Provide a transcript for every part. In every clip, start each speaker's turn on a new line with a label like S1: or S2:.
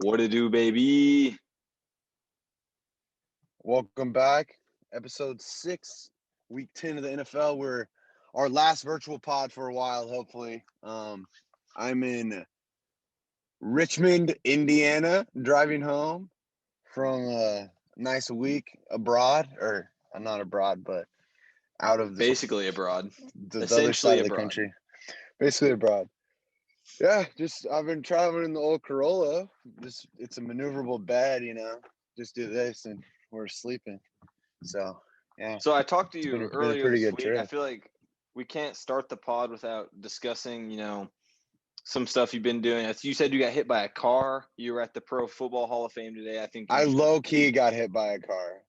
S1: What it do, baby?
S2: Welcome back. Episode 6, week 10 of the NFL. We're our last virtual pod for a while, hopefully. I'm in Richmond, Indiana, driving home from a nice week abroad, or not abroad, but out of
S1: Basically abroad.
S2: the other side of the country. Basically abroad. Yeah, I've been traveling in the old Corolla. It's a maneuverable bed, Just do this and we're sleeping. So, yeah.
S1: So I talked to you
S2: been a
S1: earlier
S2: pretty
S1: this
S2: good
S1: week.
S2: trip.
S1: I feel like we can't start the pod without discussing, some stuff you've been doing. You said you got hit by a car. You were at the Pro Football Hall of Fame today. I think
S2: I low-key got hit by a car.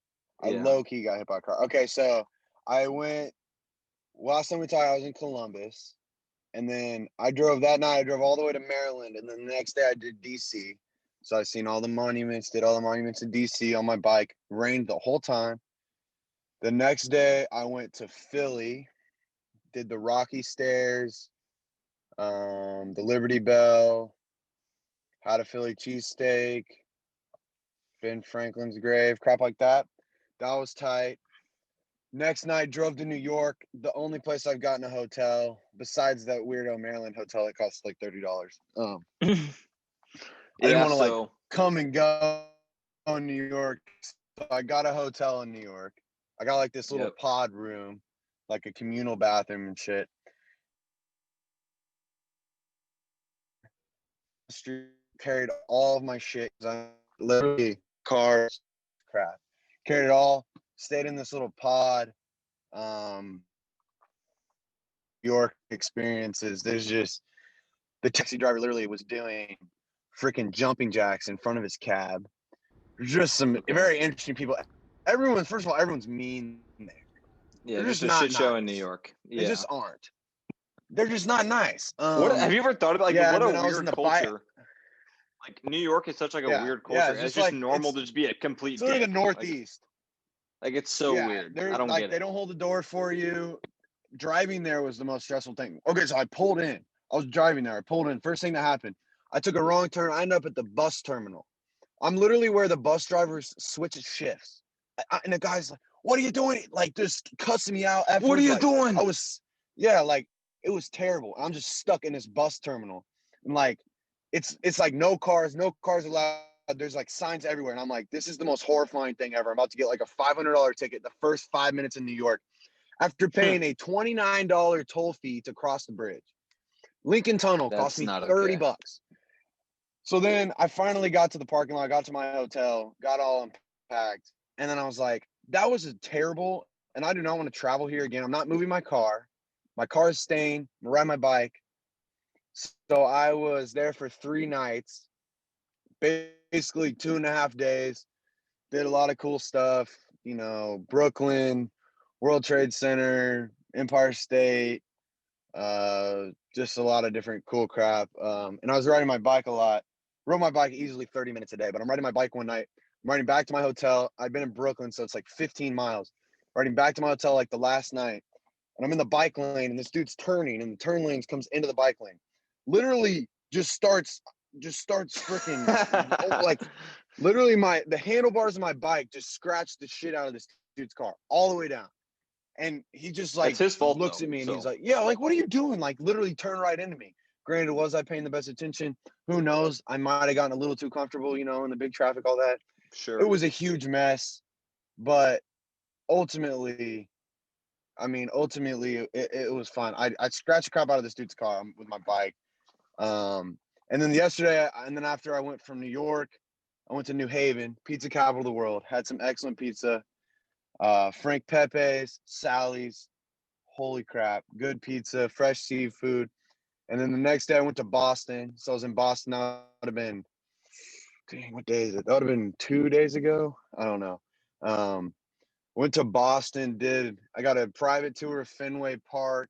S2: Okay, so I went – last time we talked, I was in Columbus. And then I drove that night. I drove all the way to Maryland. And then the next day I did D.C. So I seen all the monuments, did all the monuments in D.C. on my bike. Rained the whole time. The next day I went to Philly, did the Rocky Stairs, the Liberty Bell, had a Philly cheesesteak, Ben Franklin's grave, crap like that. That was tight. Next night, drove to New York. The only place I've gotten a hotel, besides that weirdo Maryland hotel, that costs like $30. I didn't want to come and go in New York. So I got a hotel in New York. I got like this little pod room, like a communal bathroom and shit. Carried all of my shit. I literally cars, crap. Carried it all. Stayed in this little pod. New York experiences. There's just the taxi driver literally was doing freaking jumping jacks in front of his cab. Just some very interesting people. Everyone's mean there.
S1: Yeah, they're just a shit show in New York. Yeah.
S2: They just aren't. They're just not nice.
S1: What have you ever thought about what a weird culture? Like New York is such like a weird culture. It's just normal to just be a complete dick.
S2: It's the Northeast.
S1: Like it's so weird. I don't get it.
S2: They don't hold the door for you. Driving there was the most stressful thing. Okay, so I pulled in. I was driving there. I pulled in. First thing that happened, I took a wrong turn. I ended up at the bus terminal. I'm literally where the bus drivers switch shifts. And the guy's like, "What are you doing?" Like, just cussing me out.
S1: What are you doing?
S2: It was terrible. I'm just stuck in this bus terminal. And like, it's like no cars allowed. There's like signs everywhere. And I'm like, this is the most horrifying thing ever. I'm about to get like a $500 ticket the first 5 minutes in New York after paying a $29 toll fee to cross the bridge. Lincoln Tunnel cost me $30. So then I finally got to the parking lot, got to my hotel, got all unpacked. And then I was like, that was a terrible, and I do not want to travel here again. I'm not moving my car. My car is staying. I'm riding my bike. So I was there for 3 nights, basically 2.5 days. Did a lot of cool stuff, Brooklyn, World Trade Center, Empire State, just a lot of different cool crap. And I was riding my bike a lot. Rode my bike easily 30 minutes a day, but I'm riding my bike one night. I'm riding back to my hotel. I've been in Brooklyn, so it's like 15 miles. Riding back to my hotel like the last night. And I'm in the bike lane, and this dude's turning, and the turn lanes comes into the bike lane. Literally just starts freaking like literally the handlebars of my bike just scratched the shit out of this dude's car all the way down. And he just like
S1: his fault,
S2: looks at me and he's like, yeah, like, what are you doing? Like literally turn right into me. Granted, was I paying the best attention? Who knows? I might have gotten a little too comfortable, in the big traffic, all that.
S1: Sure.
S2: It was a huge mess, but ultimately, it was fun. I scratched the crap out of this dude's car with my bike. And then after I went from New York, I went to New Haven, pizza capital of the world, had some excellent pizza. Frank Pepe's, Sally's, holy crap, good pizza, fresh seafood. And then the next day I went to Boston. So I was in Boston. That would have been, what day is it? That would have been 2 days ago. I don't know. Went to Boston, I got a private tour of Fenway Park.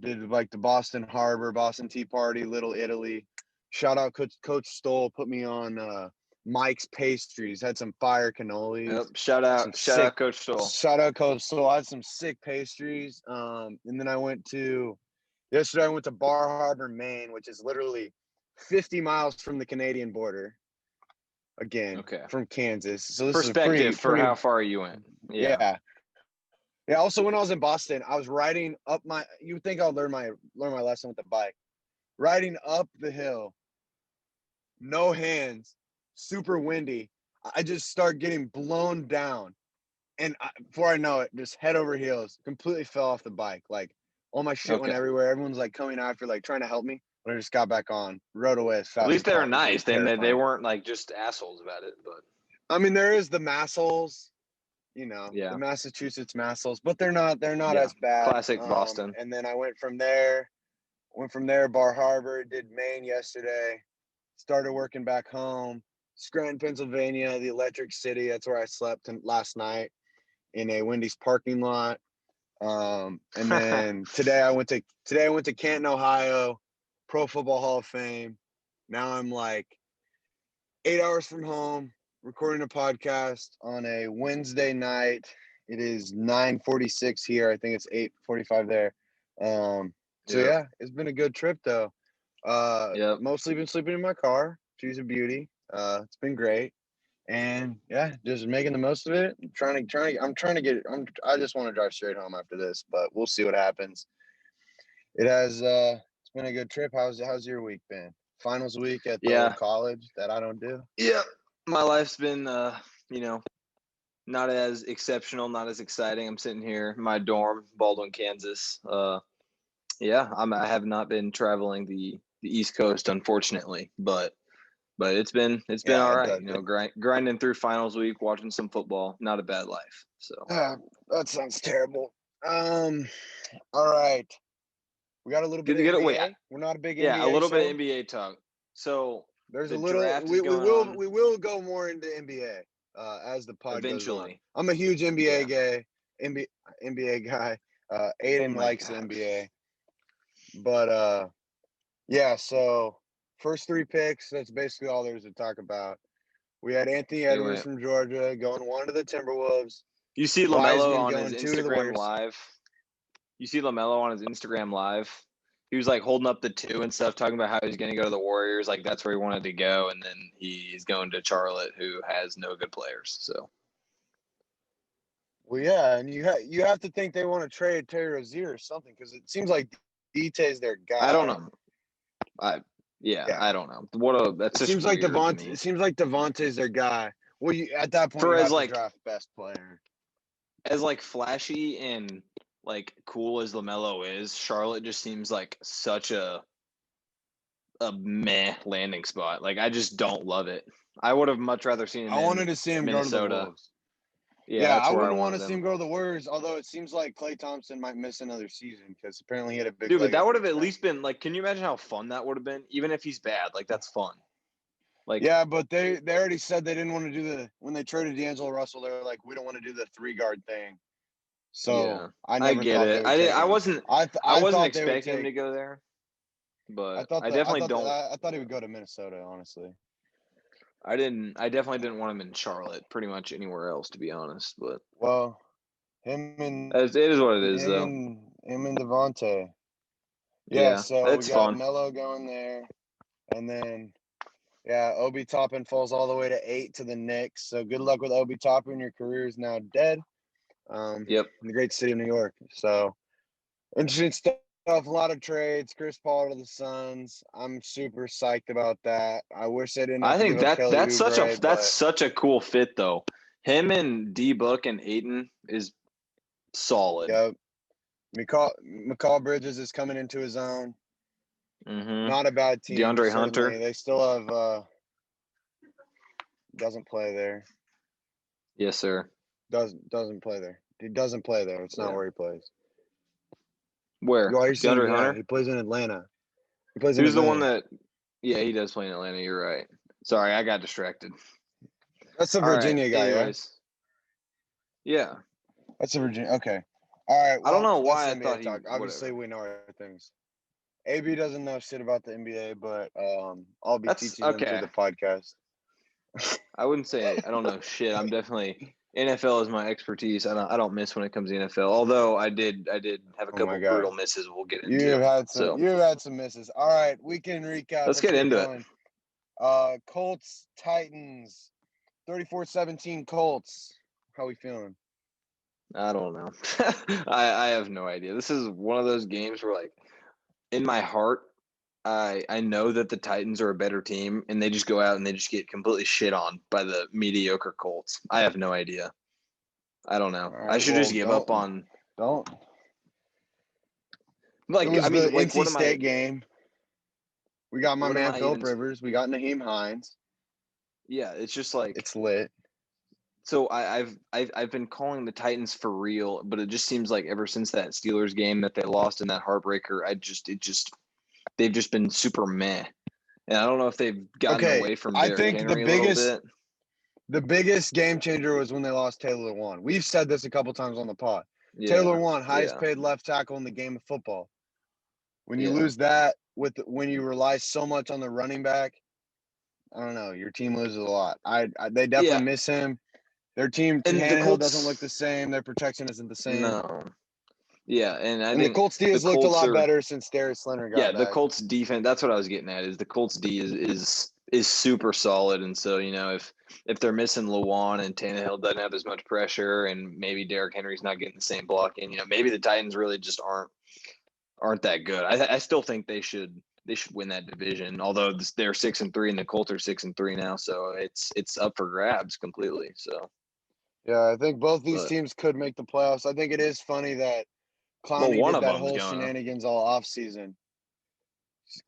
S2: Did like the Boston Harbor, Boston Tea Party, Little Italy. Shout out Coach Stoll, put me on Mike's Pastries. Had some fire cannolis.
S1: Yep. Shout out Coach Stoll.
S2: Shout out Coach Stoll. I had some sick pastries. And then yesterday I went to Bar Harbor, Maine, which is literally 50 miles from the Canadian border. Again,
S1: Okay.
S2: from Kansas. So this
S1: Perspective
S2: is
S1: for how far you went.
S2: Yeah. Yeah. Also, when I was in Boston, I was riding up you would think I'll learn my lesson with the bike. Riding up the hill, no hands, super windy. I just start getting blown down. And before I know it, just head over heels, completely fell off the bike. Like all my shit went everywhere. Everyone's like coming after, like trying to help me. But I just got back on, rode away as fast.
S1: At least they were
S2: possible.
S1: nice. They weren't like just assholes about it. But
S2: I mean, there is the massholes,
S1: yeah,
S2: the Massachusetts massholes, but they're not as bad.
S1: Classic Boston.
S2: And then I went from there, Bar Harbor, did Maine yesterday, started working back home, Scranton, Pennsylvania, the Electric City. That's where I slept last night in a Wendy's parking lot. And then today I went to Canton, Ohio, Pro Football Hall of Fame. Now I'm like 8 hours from home, recording a podcast on a Wednesday night. It is 9:46 here. I think it's 8:45 there. So yeah, it's been a good trip though. Mostly been sleeping in my car. She's a beauty. It's been great. And yeah, just making the most of it. I just want to drive straight home after this, but we'll see what happens. It's been a good trip. How's your week been? Finals week at the old college that I don't do.
S1: Yeah. My life's been not as exceptional, not as exciting. I'm sitting here in my dorm, Baldwin, Kansas. I have not been traveling the East Coast, unfortunately, but it's been all right. Grinding through finals week, watching some football. Not a bad life. So
S2: that sounds terrible. All right, we got a little bit of NBA. We're not a big NBA.
S1: Yeah, a little bit of NBA talk. So
S2: there's a little. We will go more into NBA as the pod
S1: eventually.
S2: Goes on. I'm a huge NBA guy. NBA guy. Aiden likes the NBA. But so first 3 picks, that's basically all there's to talk about. We had Anthony Edwards from Georgia going 1 to the Timberwolves.
S1: You see LaMelo on his Instagram live. He was like holding up the 2 and stuff, talking about how he's going to go to the Warriors. Like that's where he wanted to go. And then he's going to Charlotte, who has no good players. So.
S2: Well, yeah. And you have to think they want to trade Terry Rozier or something, because it seems like DT's their guy.
S1: I don't know. I don't know. That's just weird to me.
S2: It seems like Devontae's their guy. Well, at that point, you have to draft best player.
S1: As like flashy and like cool as LaMelo is, Charlotte just seems like such a meh landing spot. Like I just don't love it. I would have much rather seen him. I wanted to see him Minnesota.
S2: Go to the Wolves. Yeah, I wouldn't want to see him go to the Warriors, although it seems like Klay Thompson might miss another season because apparently he had a big.
S1: Dude, but that would have at least been like, can you imagine how fun that would have been? Even if he's bad, like that's fun. Like
S2: yeah, but they already said they didn't want to do when they traded D'Angelo Russell, they were like, we don't want to do the 3-guard thing. So I get it.
S1: I wasn't expecting him to go there, but I definitely don't.
S2: I thought he would go to Minnesota, honestly.
S1: I definitely didn't want him in Charlotte. Pretty much anywhere else, to be honest. But it is what it is, though.
S2: Him and Devontae. Yeah, so we got fun. Melo going there, and then Obi Toppin falls all the way to 8 to the Knicks. So good luck with Obi Toppin. Your career is now dead. In the great city of New York. So interesting stuff. A lot of trades. Chris Paul to the Suns. I'm super psyched about that. I wish they didn't. I think
S1: that's such a cool fit though. Him and D Book and Ayton is solid.
S2: Yep. McCall Bridges is coming into his own.
S1: Mm-hmm.
S2: Not a bad team.
S1: DeAndre Hunter.
S2: They still have. Doesn't play there.
S1: Yes, sir.
S2: Doesn't play there. He doesn't play there. It's not where he plays.
S1: Where? DeAndre Hunter?
S2: He plays in Atlanta.
S1: Who's the one that? Yeah, he does play in Atlanta. You're right. Sorry, I got distracted.
S2: That's the Virginia guy.
S1: Anyways. Yeah.
S2: That's the Virginia. Okay. All right.
S1: Well, I don't know why I thought
S2: obviously we know our things. AB doesn't know shit about the NBA, but I'll be teaching him through the podcast.
S1: I wouldn't say I don't know shit. I'm definitely NFL is my expertise. I don't miss when it comes to NFL. Although I did have a
S2: Oh my
S1: couple
S2: God.
S1: brutal misses we'll get
S2: You've
S1: into.
S2: had some
S1: So
S2: you've had some misses. All right, we can recap.
S1: let's get into it.
S2: going. Colts, Titans, 34-17 Colts. How we feeling?
S1: I don't know. I have no idea. This is one of those games where, like, in my heart, I know that the Titans are a better team, and they just go out and they just get completely shit on by the mediocre Colts. I have no idea. I don't know.
S2: All right,
S1: I should just give up on.
S2: Don't.
S1: Like,
S2: It was
S1: I mean,
S2: the
S1: like,
S2: NC
S1: what am
S2: State
S1: I?
S2: game. We got my
S1: What am
S2: man
S1: I
S2: Philip
S1: even?
S2: Rivers. We got Naheem Hines.
S1: Yeah, it's just like.
S2: It's lit.
S1: So I've been calling the Titans for real, but it just seems like ever since that Steelers game that they lost in that heartbreaker, they've just been super meh. And I don't know if they've gotten
S2: Okay,
S1: away from
S2: I
S1: Derrick
S2: think
S1: Henry a little bit.
S2: the biggest game changer was when they lost Taylor Lewan. We've said this a couple times on the pod. Taylor
S1: Yeah,
S2: Lewan, highest
S1: yeah,
S2: paid left tackle in the game of football. When you
S1: yeah.
S2: lose that when you rely so much on the running back, I don't know, your team loses a lot. They definitely
S1: Yeah,
S2: miss him. Their team
S1: and the
S2: Tannehill doesn't look the
S1: Colts,
S2: same. Their protection isn't the same.
S1: no. Yeah, and I
S2: And the
S1: think
S2: Colts D
S1: the
S2: has looked a
S1: Colts
S2: lot
S1: are.
S2: better since Darius Leonard
S1: Yeah,
S2: got
S1: the
S2: back.
S1: Colts defense. That's what I was getting at. Is the Colts D is super solid, and so if they're missing Lawan and Tannehill doesn't have as much pressure, and maybe Derrick Henry's not getting the same blocking, maybe the Titans really just aren't that good. I still think they should win that division. Although they're 6-3 and the Colts are 6-3 now, so it's up for grabs completely. So,
S2: Yeah, I think both these
S1: but
S2: teams could make the playoffs. I think it is funny that
S1: well,
S2: Clowney
S1: one
S2: did
S1: of
S2: that
S1: them's
S2: whole
S1: gonna.
S2: shenanigans all off season.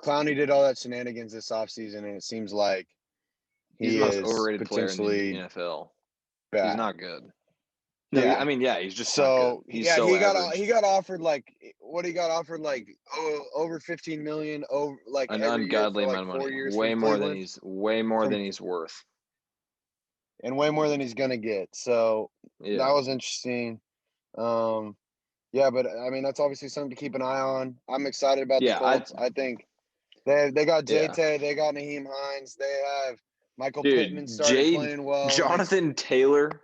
S2: Clowney did all that shenanigans this off season, and it seems like
S1: He's
S2: he
S1: the most
S2: is
S1: overrated player in the
S2: potentially
S1: NFL. He's
S2: bad.
S1: not good. No, I
S2: Yeah.
S1: mean, yeah, he's just not good.
S2: So
S1: He's
S2: yeah,
S1: so
S2: he
S1: average.
S2: got offered like what he got offered like over 15 million over like
S1: An
S2: every year
S1: ungodly
S2: for like
S1: amount of
S2: 4 years
S1: money.
S2: from Cleveland,
S1: Way more
S2: from
S1: than he's worth.
S2: and way more than he's gonna get. So that
S1: Yeah.
S2: was interesting. Um, yeah, but I mean that's obviously something to keep an eye on. I'm excited about the
S1: Yeah, I
S2: Colts. I think they got
S1: yeah.
S2: JT, they got Naheem Hines, they have Michael Pittman
S1: Dude,
S2: started playing well.
S1: Jonathan Taylor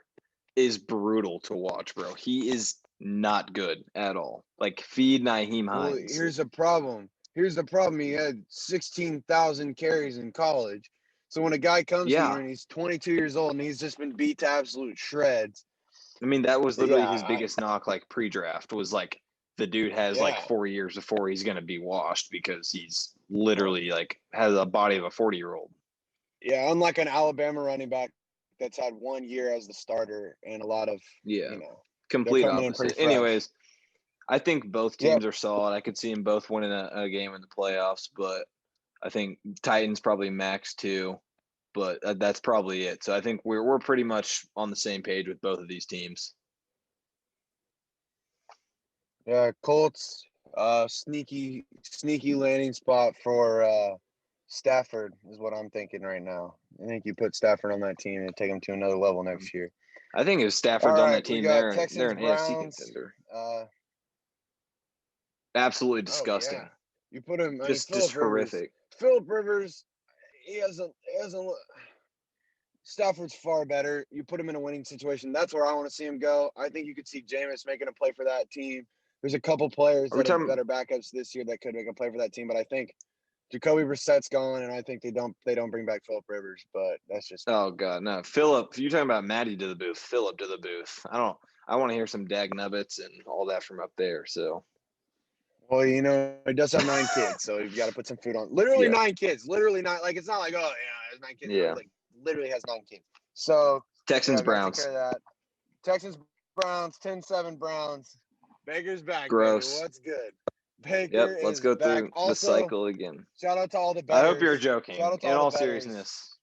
S1: is brutal to watch, bro. He is not good at all. Like, feed Naheem
S2: Well,
S1: Hines.
S2: here's the problem. Here's the problem. He had 16,000 carries in college. So when a guy comes to you
S1: Yeah.
S2: and he's 22 years old and he's just been beat to absolute shreds,
S1: I mean, that was literally his
S2: yeah,
S1: biggest knock, like, pre-draft, was like the dude has like
S2: yeah,
S1: 4 years before he's gonna be washed because he's literally like has a body of a 40-year-old.
S2: yeah. Unlike an Alabama running back that's had 1 year as the starter and a lot of,
S1: Yeah.
S2: they're
S1: Complete
S2: coming in pretty
S1: opposite.
S2: fresh.
S1: Anyways, I think both
S2: Yep.
S1: teams are solid. I could see them both winning a game in the playoffs, but I think Titans probably max two, but that's probably it. So I think we're pretty much on the same page with both of these teams.
S2: Yeah, Colts, sneaky landing spot for Stafford is what I'm thinking right now. I think you put Stafford on that team and take them to another level next year.
S1: I think if
S2: All
S1: Stafford's on
S2: right,
S1: that
S2: we
S1: team,
S2: got
S1: they're
S2: Texans,
S1: an AFC
S2: Browns.
S1: contender.
S2: Uh,
S1: Absolutely
S2: oh yeah,
S1: disgusting.
S2: you put him. I mean,
S1: Just
S2: Philip Rivers.
S1: horrific.
S2: Philip Rivers, he hasn't. Stafford's far better. You put him in a winning situation. That's where I want to see him go. I think you could see Jameis making a play for that team. There's a couple players
S1: Are we talking?
S2: that are backups this year that could make a play for that team, but I think Jacoby Brissett's gone, and I think they don't bring back Philip Rivers. But that's just me.
S1: Oh God, no. Philip, you're talking about Maddie to the booth. Philip to the booth. I want to hear some dag nubbits and all that from up there. So
S2: Well, he does have 9 kids, so you've got to put some food on. Literally
S1: yeah,
S2: 9 kids. Literally not like it's not like there's 9 kids. No,
S1: yeah.
S2: like literally has 9 kids. So
S1: Texans,
S2: yeah, we got to take
S1: Browns.
S2: care of that. Texans, Browns, 10-7 Browns. Baker's back, baby.
S1: Gross.
S2: What's good? Baker
S1: Yep. Let's
S2: is
S1: go
S2: back.
S1: through the
S2: Also,
S1: cycle again.
S2: shout out to all the
S1: I hope you're
S2: betters. Shout
S1: joking.
S2: out to
S1: In
S2: all the
S1: all
S2: betters.
S1: seriousness,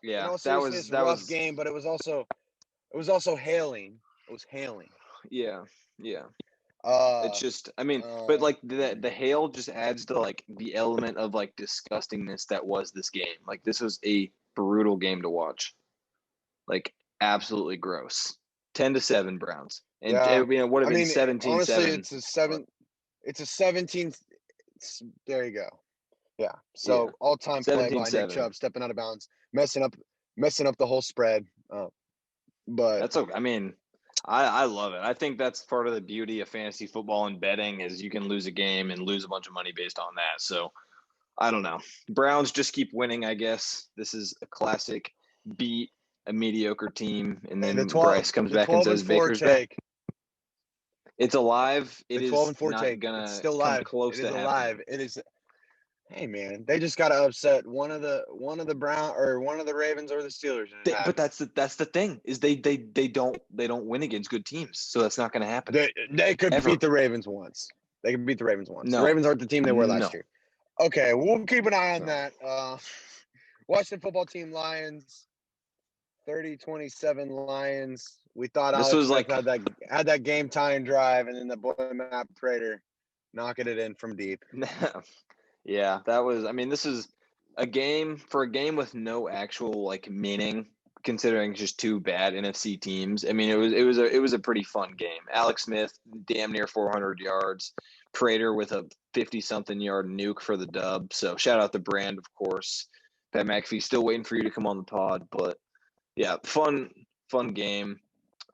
S2: In
S1: yeah,
S2: all
S1: that was
S2: seriousness, rough game, but it was also hailing. It was hailing.
S1: yeah, yeah. It's
S2: Uh,
S1: just, I mean, but
S2: uh,
S1: like the hail just adds to like the element of like disgustingness that was this game. Like, this was a brutal game to watch. Like, absolutely gross. 10-7 Browns, and
S2: yeah.
S1: it would have
S2: I
S1: been
S2: mean, honestly,
S1: 17-7.
S2: it's a seven. It's a 17th. There you go. Yeah.
S1: Yeah,
S2: So all-time play by Nick
S1: 17-7.
S2: Chubb stepping out of bounds, messing up the whole spread. But
S1: That's okay. I mean, I love it. I think that's part of the beauty of fantasy football and betting is you can lose a game and lose a bunch of money based on that. So I don't know. Browns just keep winning, I guess. This is a classic beat a mediocre team, and
S2: hey,
S1: then Bryce comes
S2: the
S1: back and
S2: 12 and
S1: says
S2: 4
S1: Baker's back.
S2: take,
S1: It's alive.
S2: the
S1: It
S2: 12
S1: is
S2: and 4
S1: not
S2: take, it's
S1: gonna
S2: still
S1: come
S2: live.
S1: close
S2: It
S1: to
S2: is
S1: happening.
S2: alive. It is. Hey man, they just got to upset one of the Brown or one of the Ravens or the Steelers. And
S1: But that's the thing is they don't win against good teams, so that's not gonna happen.
S2: They could
S1: Ever.
S2: beat the Ravens once. They could beat the Ravens once.
S1: No.
S2: The Ravens aren't the team they were last
S1: No.
S2: year. Okay, we'll keep an eye on
S1: No.
S2: that. Washington football team Lions, 30-27 Lions. We thought
S1: This
S2: Alex
S1: was
S2: Smith
S1: like
S2: had that game tying drive, and then the boy Matt Prater knocking it in from deep.
S1: yeah, that was. I mean, this is a game with no actual like meaning, considering just two bad NFC teams. I mean, it was a pretty fun game. Alex Smith, damn near 400 yards. Prater with a 50-something yard nuke for the dub. So shout out the brand, of course. Pat McAfee still waiting for you to come on the pod, but yeah, fun game.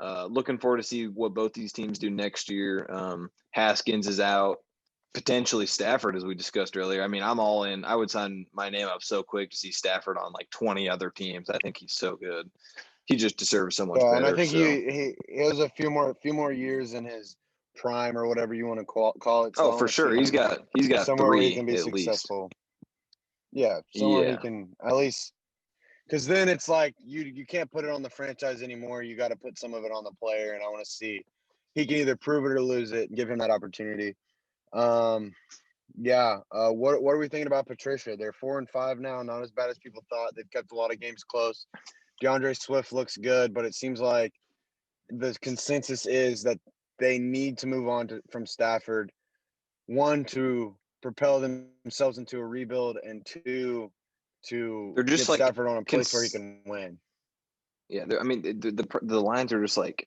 S1: Looking forward to see what both these teams do next year. Haskins is out. Potentially Stafford, as we discussed earlier. I mean, I'm all in. I would sign my name up so quick to see Stafford on like 20 other teams. I think he's so good. He just deserves so much better.
S2: And I think
S1: so.
S2: he has a few more years in his prime or whatever you want to call it. So
S1: Oh, for sure. He's got
S2: somewhere where he
S1: 3
S2: can be
S1: at
S2: successful.
S1: least.
S2: Yeah, somewhere he
S1: Yeah.
S2: can at least. Because then it's like you can't put it on the franchise anymore. You got to put some of it on the player, and I want to see he can either prove it or lose it, and give him that opportunity. Yeah. What are we thinking about Patricia? They're 4-5 now, not as bad as people thought. They've kept a lot of games close. DeAndre Swift looks good, but it seems like the consensus is that they need to move on from Stafford. One, to propel themselves into a rebuild, and two, to
S1: They're just
S2: get
S1: like
S2: Stafford on a place where he can win.
S1: Yeah, I mean the Lions are just like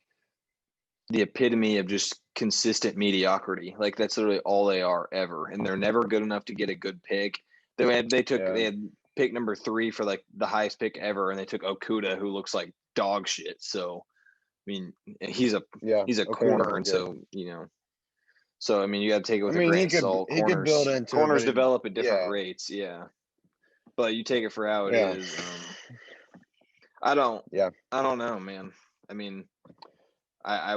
S1: the epitome of just consistent mediocrity. Like that's literally all they are ever, and they're never good enough to get a good pick. They had pick number 3 for like the highest pick ever, and they took Okuda, who looks like dog shit. So, I mean, he's a corner, and so So I mean, you got to take it with a grain of salt.
S2: He could build into
S1: corners
S2: it,
S1: develop at different rates, yeah. But you take it for how it is. I don't know, man. I mean, I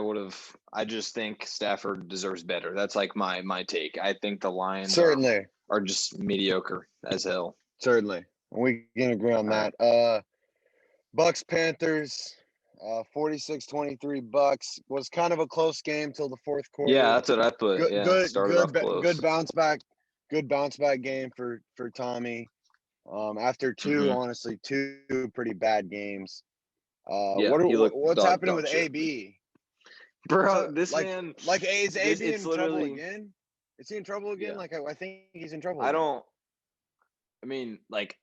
S1: just think Stafford deserves better. That's like my take. I think the Lions are just mediocre as hell.
S2: Certainly. We can agree on that. Bucks Panthers, 46-23 Bucks. Was kind of a close game till the fourth quarter.
S1: Yeah, that's what I put.
S2: Good bounce back. Good bounce back game for Tommy. After two pretty bad games. What's happening with AB?
S1: Bro, this man,
S2: like, is AB in trouble again? Is he in trouble again?
S1: Yeah.
S2: Like, I think he's in trouble.
S1: I mean, like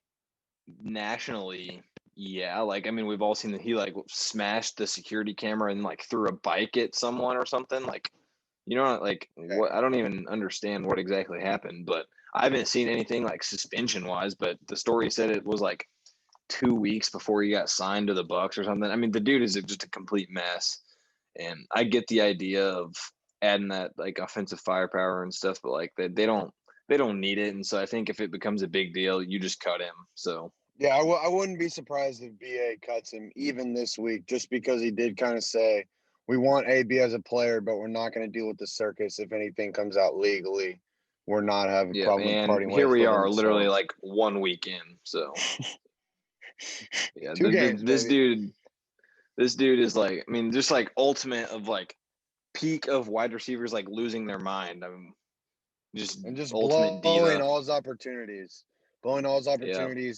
S1: nationally, yeah. Like, I mean, we've all seen that he like smashed the security camera and like threw a bike at someone or something. Like, like what? I don't even understand what exactly happened, but I haven't seen anything like suspension wise. But the story said it was like 2 weeks before he got signed to the Bucks or something. I mean, the dude is just a complete mess. And I get the idea of adding that like offensive firepower and stuff, but like they don't need it. And so I think if it becomes a big deal, you just cut him. So
S2: yeah, I wouldn't be surprised if BA cuts him even this week, just because he did kind of say we want AB as a player, but we're not going to deal with the circus if anything comes out legally. We're not having problem with parting ways.
S1: Here we are, literally like 1 week in. So yeah,
S2: 2 games,
S1: this dude is like, I mean, just like ultimate of like peak of wide receivers like losing their mind. I mean, just ultimate
S2: blowing
S1: diva.
S2: all his opportunities.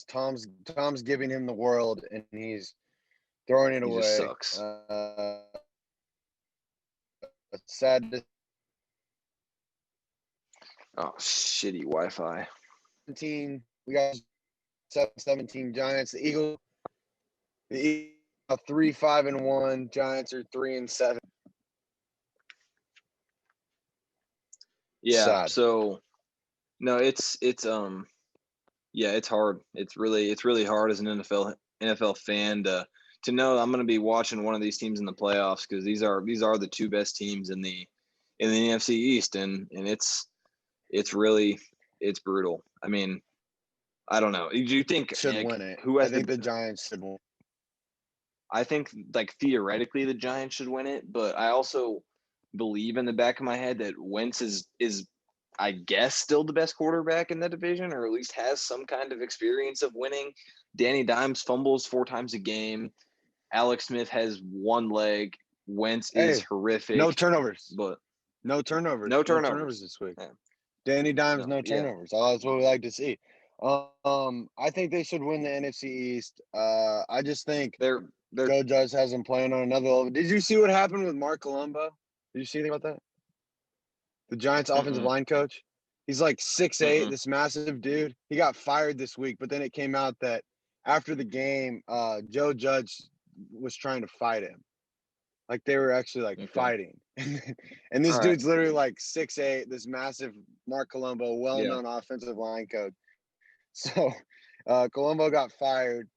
S2: Tom's giving him the world, and he's throwing it away.
S1: Just sucks.
S2: Sad to
S1: shitty Wi-Fi.
S2: 17. We got 17 Giants. The Eagles 3-5-1. Giants are 3-7.
S1: Yeah.
S2: Sad.
S1: So no, it's yeah, it's hard. It's really hard as an NFL fan to to know I'm going to be watching one of these teams in the playoffs, because these are the two best teams in the NFC East, and it's really brutal. I mean, I don't know. Do you think
S2: Should win it.
S1: who has
S2: I think the Giants should win.
S1: I think like theoretically the Giants should win it, but I also believe in the back of my head that Wentz is I guess still the best quarterback in the division, or at least has some kind of experience of winning. Danny Dimes fumbles 4 times a game. Alex Smith has one leg. Wentz is horrific.
S2: No turnovers.
S1: But
S2: no turnovers.
S1: No
S2: No
S1: turnovers.
S2: turnovers this week.
S1: Yeah.
S2: Danny Dimes, no
S1: Yeah.
S2: turnovers. Oh, that's what we like to see. I think they should win the NFC East. I just think
S1: They're
S2: Joe Judge has them playing on another level. Did you see what happened with Mark Colombo? Did you see anything about that? The Giants offensive line coach. He's like 6'8", this massive dude. He got fired this week, but then it came out that after the game, Joe Judge was trying to fight him. Like they were actually fighting. And this dude's literally like 6'8", this massive Mark Colombo, well-known offensive line coach. So Colombo got fired,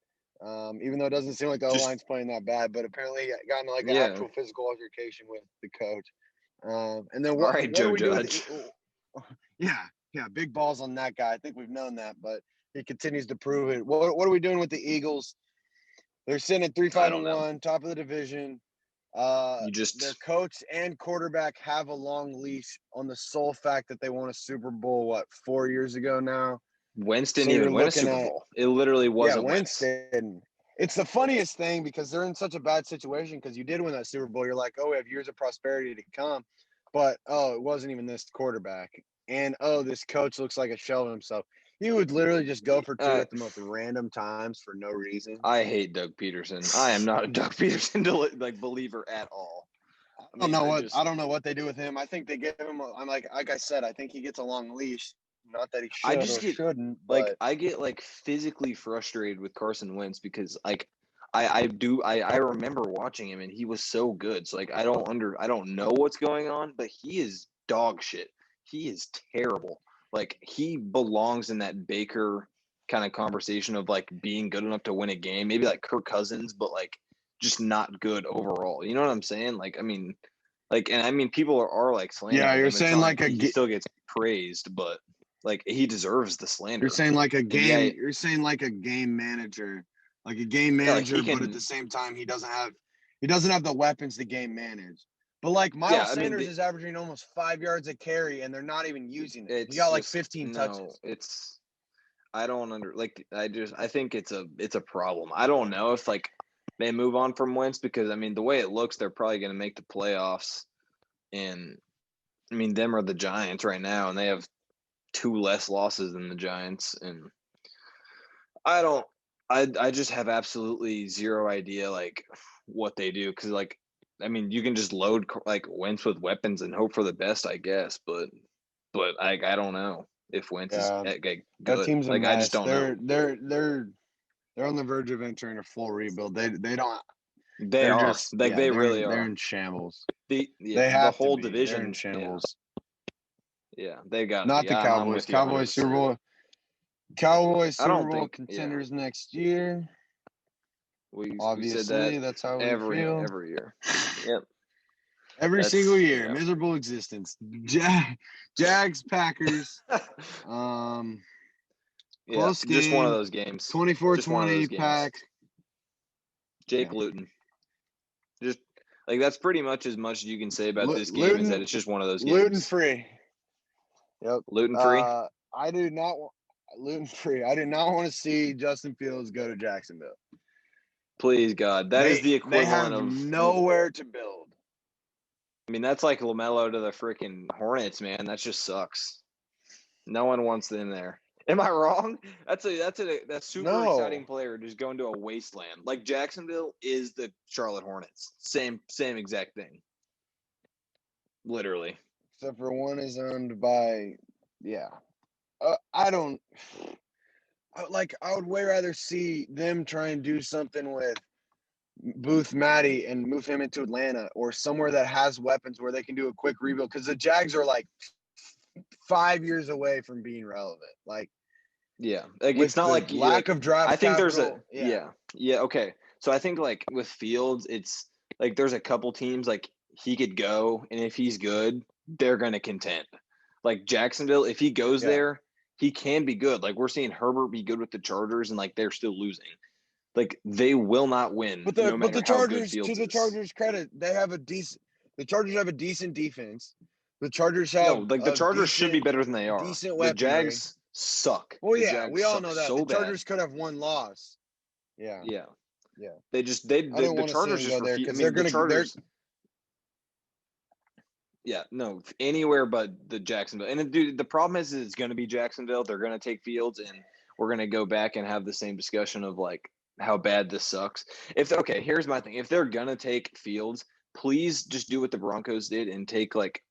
S2: even though it doesn't seem like the O-line's playing that bad, but apparently he got into like an actual physical altercation with the coach. And then what
S1: Joe
S2: do we
S1: Judge.
S2: do with yeah, big balls on that guy. I think we've known that, but he continues to prove it. What are we doing with the Eagles? They're sitting at 3-5-1, top of the division. Their coach and quarterback have a long leash on the sole fact that they won a Super Bowl 4 years ago now.
S1: Wentz didn't even win a Super Bowl. It literally wasn't
S2: Wentz didn't. It's the funniest thing because they're in such a bad situation because you did win that Super Bowl. You're like, oh, we have years of prosperity to come. But, it wasn't even this quarterback. And, this coach looks like a shell of himself. He would literally just go for 2 at the most random times for no reason.
S1: I hate Doug Peterson. I am not a Doug Peterson believer at all.
S2: I don't know what they do with him. I think they give him. Like I said, I think he gets a long leash. Not that he shouldn't. But
S1: I get physically frustrated with Carson Wentz because I remember watching him and he was so good. So I don't know what's going on, but he is dog shit. He is terrible. He belongs in that Baker kind of conversation of being good enough to win a game, maybe like Kirk Cousins, but just not good overall. You know what I'm saying? People are slandering.
S2: Yeah, you're saying
S1: he still gets praised, but he deserves the slander.
S2: You're saying a game. You're saying a game manager, but at the same time he doesn't have the weapons to game manage. But Miles Sanders is averaging almost 5 yards a carry, and they're not even using it. He got 15 touches.
S1: I think it's a problem. I don't know if they move on from Wentz because the way it looks, they're probably going to make the playoffs, and them are the Giants right now, and they have 2 less losses than the Giants, and I just have absolutely zero idea what they do because you can just load Wentz with weapons and hope for the best, I guess, but I don't know if Wentz is good.
S2: That team's a mess.
S1: I just don't know.
S2: They're on the verge of entering a full rebuild. They don't.
S1: They are they really are.
S2: They're in shambles.
S1: The whole division
S2: they're in shambles.
S1: Yeah, they got
S2: not the Cowboys. Cowboys Super Bowl. Cowboys Super Bowl contenders next year. Obviously,
S1: said
S2: that's how we
S1: every
S2: feel.
S1: Yep.
S2: Every single year, miserable existence. Jags, Packers. Close game.
S1: Just one of those games.
S2: 24-20 Pack.
S1: Jake Luton. Just that's pretty much as much as you can say about this game is that it's just one of those games.
S2: Luton free. Yep.
S1: Luton free.
S2: I do not Luton free. I do not want to see Justin Fields go to Jacksonville.
S1: Please God, that is the equivalent of
S2: nowhere to build.
S1: That's like LaMelo to the freaking Hornets, man. That just sucks. No one wants them there. Am I wrong? That's super exciting player just going to a wasteland. Jacksonville is the Charlotte Hornets. Same exact thing. Literally.
S2: Except for one is owned by, I would way rather see them try and do something with Booth Matty and move him into Atlanta or somewhere that has weapons where they can do a quick rebuild because the Jags are 5 years away from being relevant.
S1: It's not
S2: lack of draft.
S1: I think
S2: capital,
S1: there's okay. So I think like with Fields, it's like there's a couple teams like he could go, and if he's good, they're gonna contend. Like Jacksonville, if he goes
S2: Yeah.
S1: there, he can be good. Like we're seeing Herbert be good with the Chargers, and like they're still losing. Like they will not win
S2: But
S1: no
S2: the
S1: matter how good
S2: Chargers, to
S1: Fields
S2: the
S1: is.
S2: Chargers' credit, the Chargers have a decent defense. The Chargers have
S1: No, like the Chargers should be better than they are.
S2: decent
S1: The
S2: weaponry.
S1: Jags suck.
S2: Well,
S1: The
S2: yeah,
S1: Jags
S2: we all
S1: suck
S2: know that.
S1: so
S2: The
S1: bad.
S2: Chargers could have one loss. Yeah.
S1: Yeah.
S2: Yeah.
S1: They
S2: I don't
S1: the
S2: want to see
S1: Chargers
S2: them
S1: just
S2: go there
S1: refuse. I
S2: because
S1: mean,
S2: they're
S1: the
S2: gonna
S1: Chargers. Yeah, no, anywhere but the Jacksonville. And dude, the problem is it's going to be Jacksonville. They're going to take Fields, and we're going to go back and have the same discussion of like how bad this sucks. Okay, here's my thing: if they're going to take Fields, please just do what the Broncos did and take like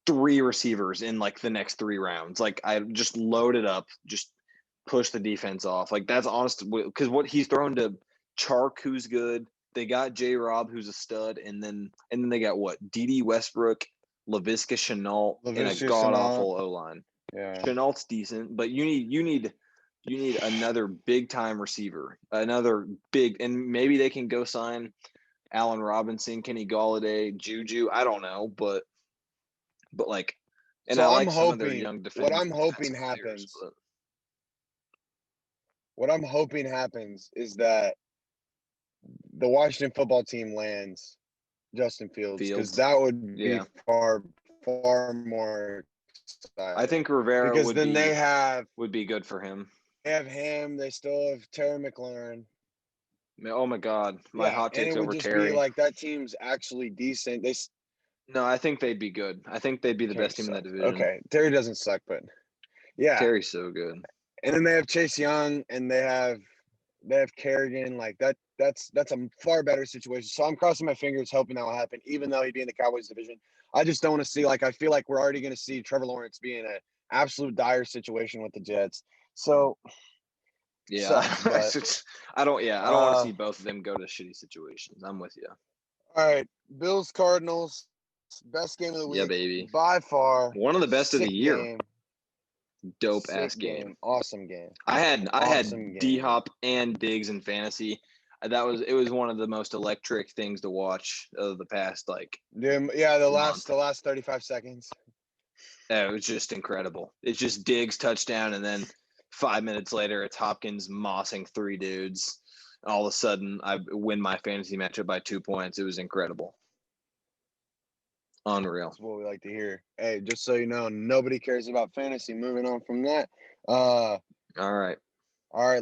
S1: 3 receivers in like the next 3 rounds. Like I just load it up, just push the defense off. Like that's honest because what he's thrown to Chark, who's good. They got J. Rob, who's a stud, and then they got what? D.D. Westbrook, Laviska Shenault, and a
S2: Laviska
S1: god
S2: Shenault.
S1: awful O line.
S2: Yeah.
S1: Chenault's decent, but you need another big time receiver, another big, and maybe they can go sign Allen Robinson, Kenny Galladay, Juju. I don't know, but like, and
S2: So
S1: I like
S2: I'm
S1: some of their
S2: hoping
S1: young
S2: what I'm
S1: defensive
S2: hoping
S1: players,
S2: happens.
S1: but
S2: What I'm hoping happens is that the Washington football team lands Justin Fields because that would be far more exciting.
S1: I think Rivera
S2: because
S1: would
S2: then
S1: be would be good for him.
S2: They have him. They still have Terry McLaurin.
S1: Oh my God, my hot takes
S2: and it would
S1: over
S2: just
S1: Terry.
S2: be like that team's actually decent.
S1: No, I think they'd be good. I think they'd be the best team in that division.
S2: Okay, Terry doesn't suck, but yeah,
S1: Terry's so good.
S2: And then they have Chase Young, and they have Kerrigan. Like that's a far better situation. So I'm crossing my fingers, hoping that will happen, even though he'd be in the Cowboys division. I just don't want to see I feel like we're already going to see Trevor Lawrence be in an absolute dire situation with the Jets. So
S1: yeah, I don't want to see both of them go to shitty situations. I'm with you.
S2: All right, Bills Cardinals, best game of the week.
S1: Yeah, baby.
S2: By far,
S1: one of the best of the year.
S2: Game.
S1: Dope ass game.
S2: Awesome game.
S1: I had D Hop and Diggs in fantasy. It was one of the most electric things to watch of the past
S2: the last 35 seconds.
S1: Yeah, it was just incredible. It's just Diggs touchdown, and then 5 minutes later it's Hopkins mossing 3 dudes. All of a sudden I win my fantasy matchup by 2 points. It was incredible. Unreal.
S2: That's what we like to hear. Hey, just so you know, nobody cares about fantasy. Moving on from that. All right.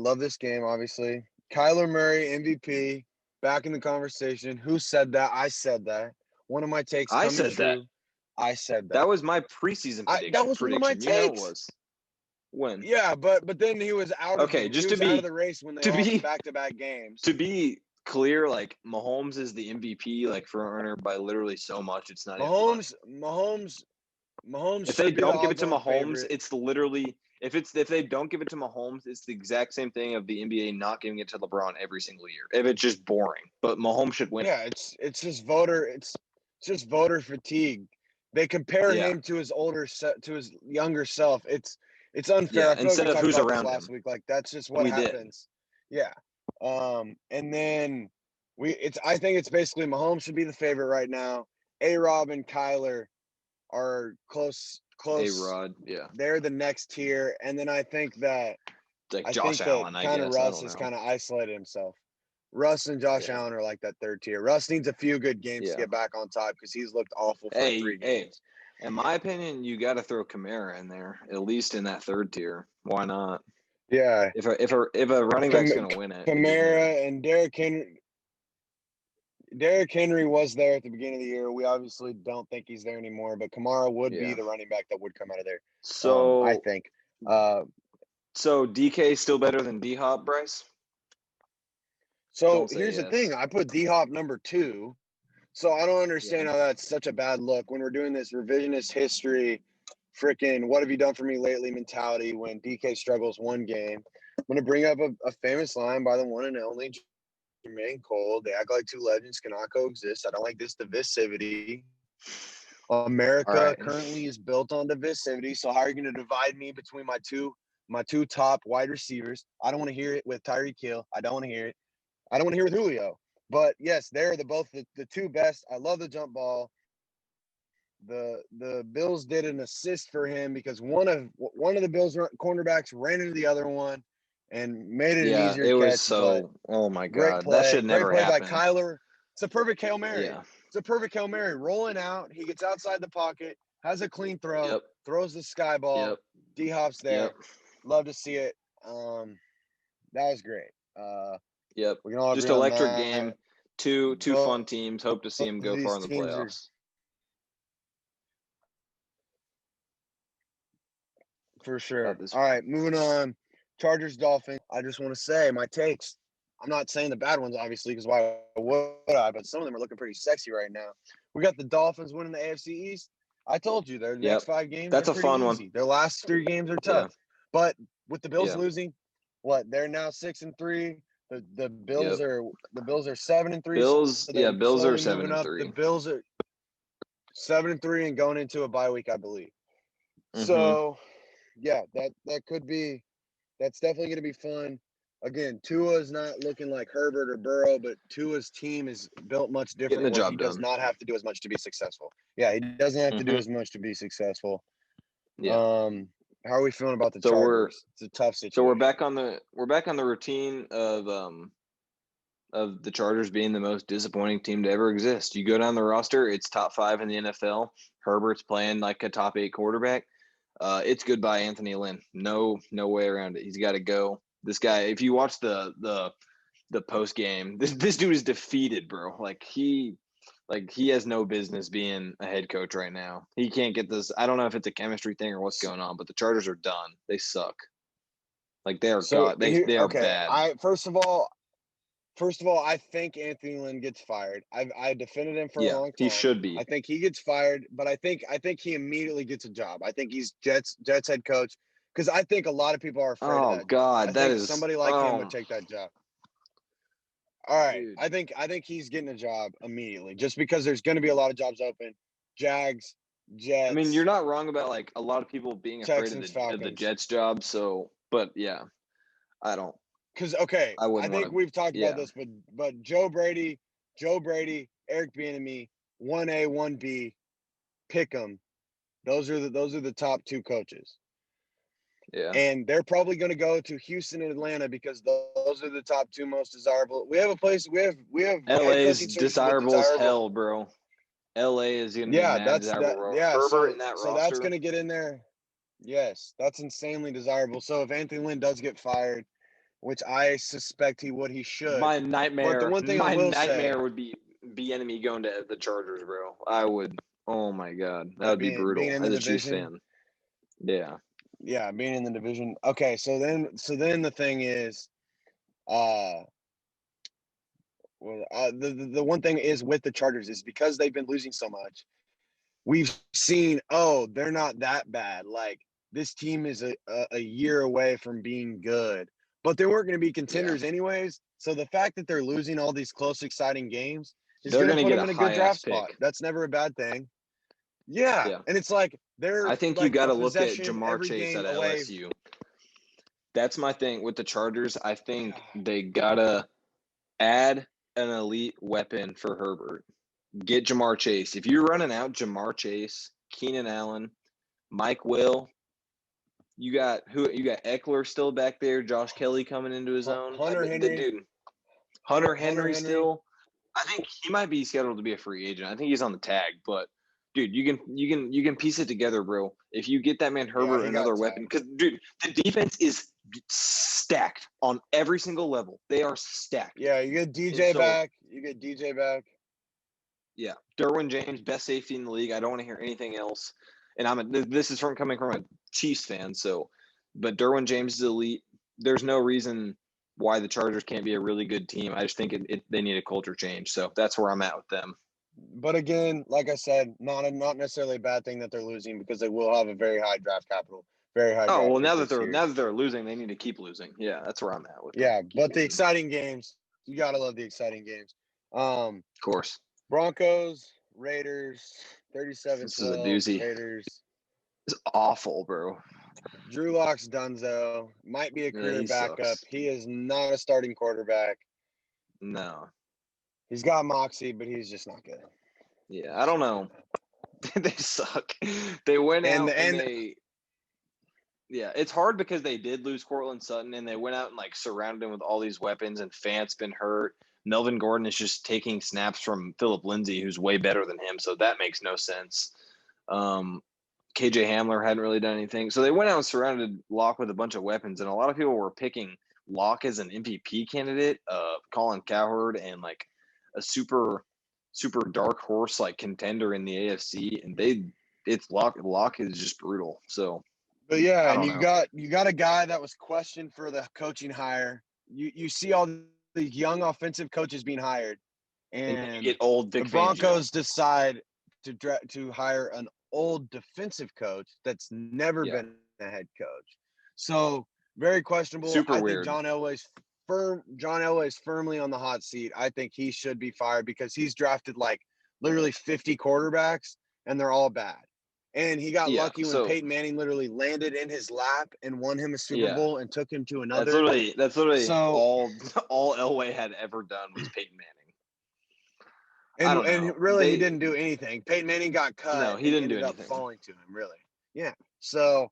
S2: Love this game, obviously. Kyler Murray, MVP, back in the conversation. Who said that? I said that. One of my takes.
S1: I said
S2: true.
S1: that.
S2: I said that.
S1: That was my preseason prediction.
S2: That was one of my takes.
S1: You know it was. When?
S2: Yeah, but then he was out.
S1: Okay,
S2: out of the race when they lost back-to-back games.
S1: To be clear, like Mahomes is the MVP, like front runner by literally so much. It's not
S2: Mahomes.
S1: If they don't give it to Mahomes, it's literally if they don't give it to Mahomes, it's the exact same thing of the NBA not giving it to LeBron every single year. If it's just boring, but Mahomes should win.
S2: Yeah, it's just voter fatigue. They compare him to his younger self. It's unfair.
S1: Yeah, instead of who's around
S2: last week, like that's just what happens. Yeah. And then I think it's basically Mahomes should be the favorite right now. A-Rob and Kyler are close.
S1: A-Rod, yeah.
S2: They're the next tier. And then I think that
S1: Josh Allen, I guess.
S2: Russ has kind of isolated himself. Russ and Josh Allen are like that third tier. Russ needs a few good games to get back on top because he's looked awful for 3 games.
S1: In my opinion, you got to throw Kamara in there, at least in that third tier. Why not?
S2: Yeah.
S1: If a running back's going to win it.
S2: Kamara and Derrick Henry. Derrick Henry was there at the beginning of the year. We obviously don't think he's there anymore, but Kamara would be the running back that would come out of there.
S1: So
S2: I think.
S1: So DK still better than D-Hop, Bryce?
S2: So here's the thing. I put D-Hop number 2. So I don't understand how that's such a bad look when we're doing this revisionist history, freaking what have you done for me lately mentality when DK struggles one game. I'm going to bring up a famous line by the one and only Jermaine Cole. They act like 2 legends cannot coexist. I don't like this divisivity. America currently is built on divisivity. So how are you going to divide me between my two top wide receivers? I don't want to hear it with Tyreek Hill. I don't want to hear it. I don't want to hear with Julio. But yes, they're both the two best. I love the jump ball. The Bills did an assist for him because one of the Bills cornerbacks ran into the other one and made it an
S1: Yeah,
S2: easier
S1: it was
S2: catch. But
S1: so. Oh my
S2: great
S1: God, that
S2: play.
S1: should
S2: Great
S1: never
S2: play by
S1: happen.
S2: Kyler. It's a perfect Hail Mary.
S1: Yeah.
S2: It's a perfect Hail Mary. Rolling out. He gets outside the pocket, has a clean throw,
S1: Yep.
S2: throws the sky ball.
S1: Yep.
S2: D-Hop's there.
S1: Yep.
S2: Love to see it. That was great.
S1: Yep.
S2: We can all
S1: Just
S2: agree on
S1: electric
S2: that.
S1: game. Two
S2: Both
S1: fun teams. Hope to see them
S2: of
S1: go
S2: these
S1: far in the
S2: teams are
S1: playoffs.
S2: for sure.
S1: This-
S2: All right, moving on. Chargers, Dolphins. I just want to say my takes. I'm not saying the bad ones, obviously, because why would I? But some of them are looking pretty sexy right now. We got the Dolphins winning the AFC East. I told you, their next 5 games
S1: That's
S2: are
S1: a
S2: pretty
S1: fun
S2: easy.
S1: one.
S2: Their last 3 games are
S1: Yeah.
S2: tough. But with the Bills
S1: Yeah.
S2: losing, what they're now 6-3. The Bills
S1: Yep.
S2: are 7-3.
S1: Bills.
S2: So they're
S1: Bills are
S2: slowly moving up.
S1: 7-3.
S2: The Bills are 7-3 and going into a bye week, I believe.
S1: Mhm.
S2: So yeah, that could be. That's definitely going to be fun. Again, Tua's not looking like Herbert or Burrow, but Tua's team is built much different
S1: the
S2: where
S1: job
S2: he does
S1: done.
S2: not have to do as much to be successful. Yeah, he doesn't have to do
S1: Mhm.
S2: as much to be successful.
S1: Yeah.
S2: How are we feeling about the
S1: So
S2: Chargers? It's a tough situation.
S1: So we're back on the routine of the Chargers being the most disappointing team to ever exist. You go down the roster, it's top 5 in the NFL. Herbert's playing like a top 8 quarterback. It's goodbye Anthony Lynn. No way around it. He's got to go. This guy, if you watch the post game, this dude is defeated, bro. Like he has no business being a head coach right now. He can't get this. I don't know if it's a chemistry thing or what's going on, but the Chargers are done. They suck. Like they are they are bad.
S2: First of all, I think Anthony Lynn gets fired. I defended him for a long time.
S1: He should be.
S2: I think he gets fired, but I think he immediately gets a job. I think he's Jets head coach because I think a lot of people are afraid of that.
S1: Oh God,
S2: I
S1: that
S2: think
S1: is
S2: somebody like him would take that job. All right,
S1: dude.
S2: I think he's getting a job immediately just because there's going to be a lot of jobs open. Jags, Jets.
S1: I mean, you're not wrong about like a lot of people being afraid
S2: Texans,
S1: of the Jets job. So, but yeah, I don't.
S2: Because I think we've talked about this, but Joe Brady, Eric Bieniemy, 1A, 1B, pick them. Those are the top 2 coaches.
S1: Yeah.
S2: And they're probably going to go to Houston and Atlanta because those are the top 2 most desirable. We have a place. We have
S1: LA's desirable as hell, bro. LA is going to be mad desirable. Herbert in that roster.
S2: So that's going to get in there. Yes, that's insanely desirable. So if Anthony Lynn does get fired, which I suspect he should.
S1: My nightmare.
S2: But the one thing I will say
S1: would be enemy going to the Chargers, bro. I would. Oh my God, that would be brutal as a Chiefs fan. Yeah.
S2: Yeah, being in the division. Okay, so then the thing is, the one thing is with the Chargers is because they've been losing so much, we've seen they're not that bad. Like this team is a year away from being good. But they weren't going to be contenders anyways. So the fact that they're losing all these close, exciting games is going to put them in a good draft spot. That's never a bad thing. Yeah. And it's like
S1: I think you got to look at Jamar Chase at LSU. That's my thing with the Chargers. I think they got to add an elite weapon for Herbert. Get Jamar Chase. If you're running out Jamar Chase, Keenan Allen, Mike Will, you got Eckler still back there, Josh Kelly coming into his own.
S2: Hunter Henry
S1: still. I think he might be scheduled to be a free agent. I think he's on the tag, but dude, you can piece it together, bro. If you get that man Herbert another weapon, because dude, the defense is stacked on every single level. They are stacked.
S2: Yeah, you get DJ back.
S1: Yeah, Derwin James, best safety in the league. I don't want to hear anything else. And this is coming from a Chiefs fan, so. But Derwin James is elite. There's no reason why the Chargers can't be a really good team. I just think they need a culture change. So that's where I'm at with them.
S2: But again, like I said, not necessarily a bad thing that they're losing because they will have a very high draft capital. Very high.
S1: Oh well, now that they're losing, they need to keep losing. Yeah, that's where I'm at with them.
S2: Yeah, but the exciting games, you gotta love the exciting games.
S1: Of course.
S2: Broncos, Raiders, 37-12.
S1: This is a doozy.
S2: Raiders.
S1: It's awful, bro.
S2: Drew Lock's Dunzo might be a career backup.
S1: Sucks.
S2: He is not a starting quarterback.
S1: No.
S2: He's got moxie, but he's just not good.
S1: Yeah, I don't know. They suck. They went
S2: And
S1: out and
S2: and
S1: they. Yeah, it's hard because they did lose Cortland Sutton, and they went out and like surrounded him with all these weapons. And Fant's been hurt. Melvin Gordon is just taking snaps from Philip Lindsay, who's way better than him. So that makes no sense. KJ Hamler hadn't really done anything. So they went out and surrounded Locke with a bunch of weapons, and a lot of people were picking Locke as an MVP candidate, Colin Cowherd, and like a super dark horse like contender in the AFC, and it's Locke. Locke is just brutal. So
S2: but yeah,
S1: I
S2: and
S1: don't
S2: you
S1: know.
S2: got a guy that was questioned for the coaching hire. You see all these young offensive coaches being hired,
S1: And then you
S2: and
S1: get old Vic
S2: the
S1: Fangio.
S2: Broncos decide to hire an old defensive coach that's never
S1: Yeah.
S2: been a head coach. So very questionable.
S1: Super
S2: I think
S1: weird.
S2: John Elway's firmly on the hot seat. I think he should be fired because he's drafted like literally 50 quarterbacks and they're all bad. And he got
S1: Yeah,
S2: lucky when
S1: so
S2: Peyton Manning literally landed in his lap and won him a Super
S1: yeah,
S2: Bowl and took him to
S1: that's
S2: another.
S1: literally
S2: So
S1: all Elway had ever done was Peyton Manning. I
S2: and
S1: don't know.
S2: really he didn't do anything. Peyton Manning got cut
S1: No, he
S2: and
S1: didn't do
S2: ended up
S1: anything.
S2: falling to him, really. Yeah. So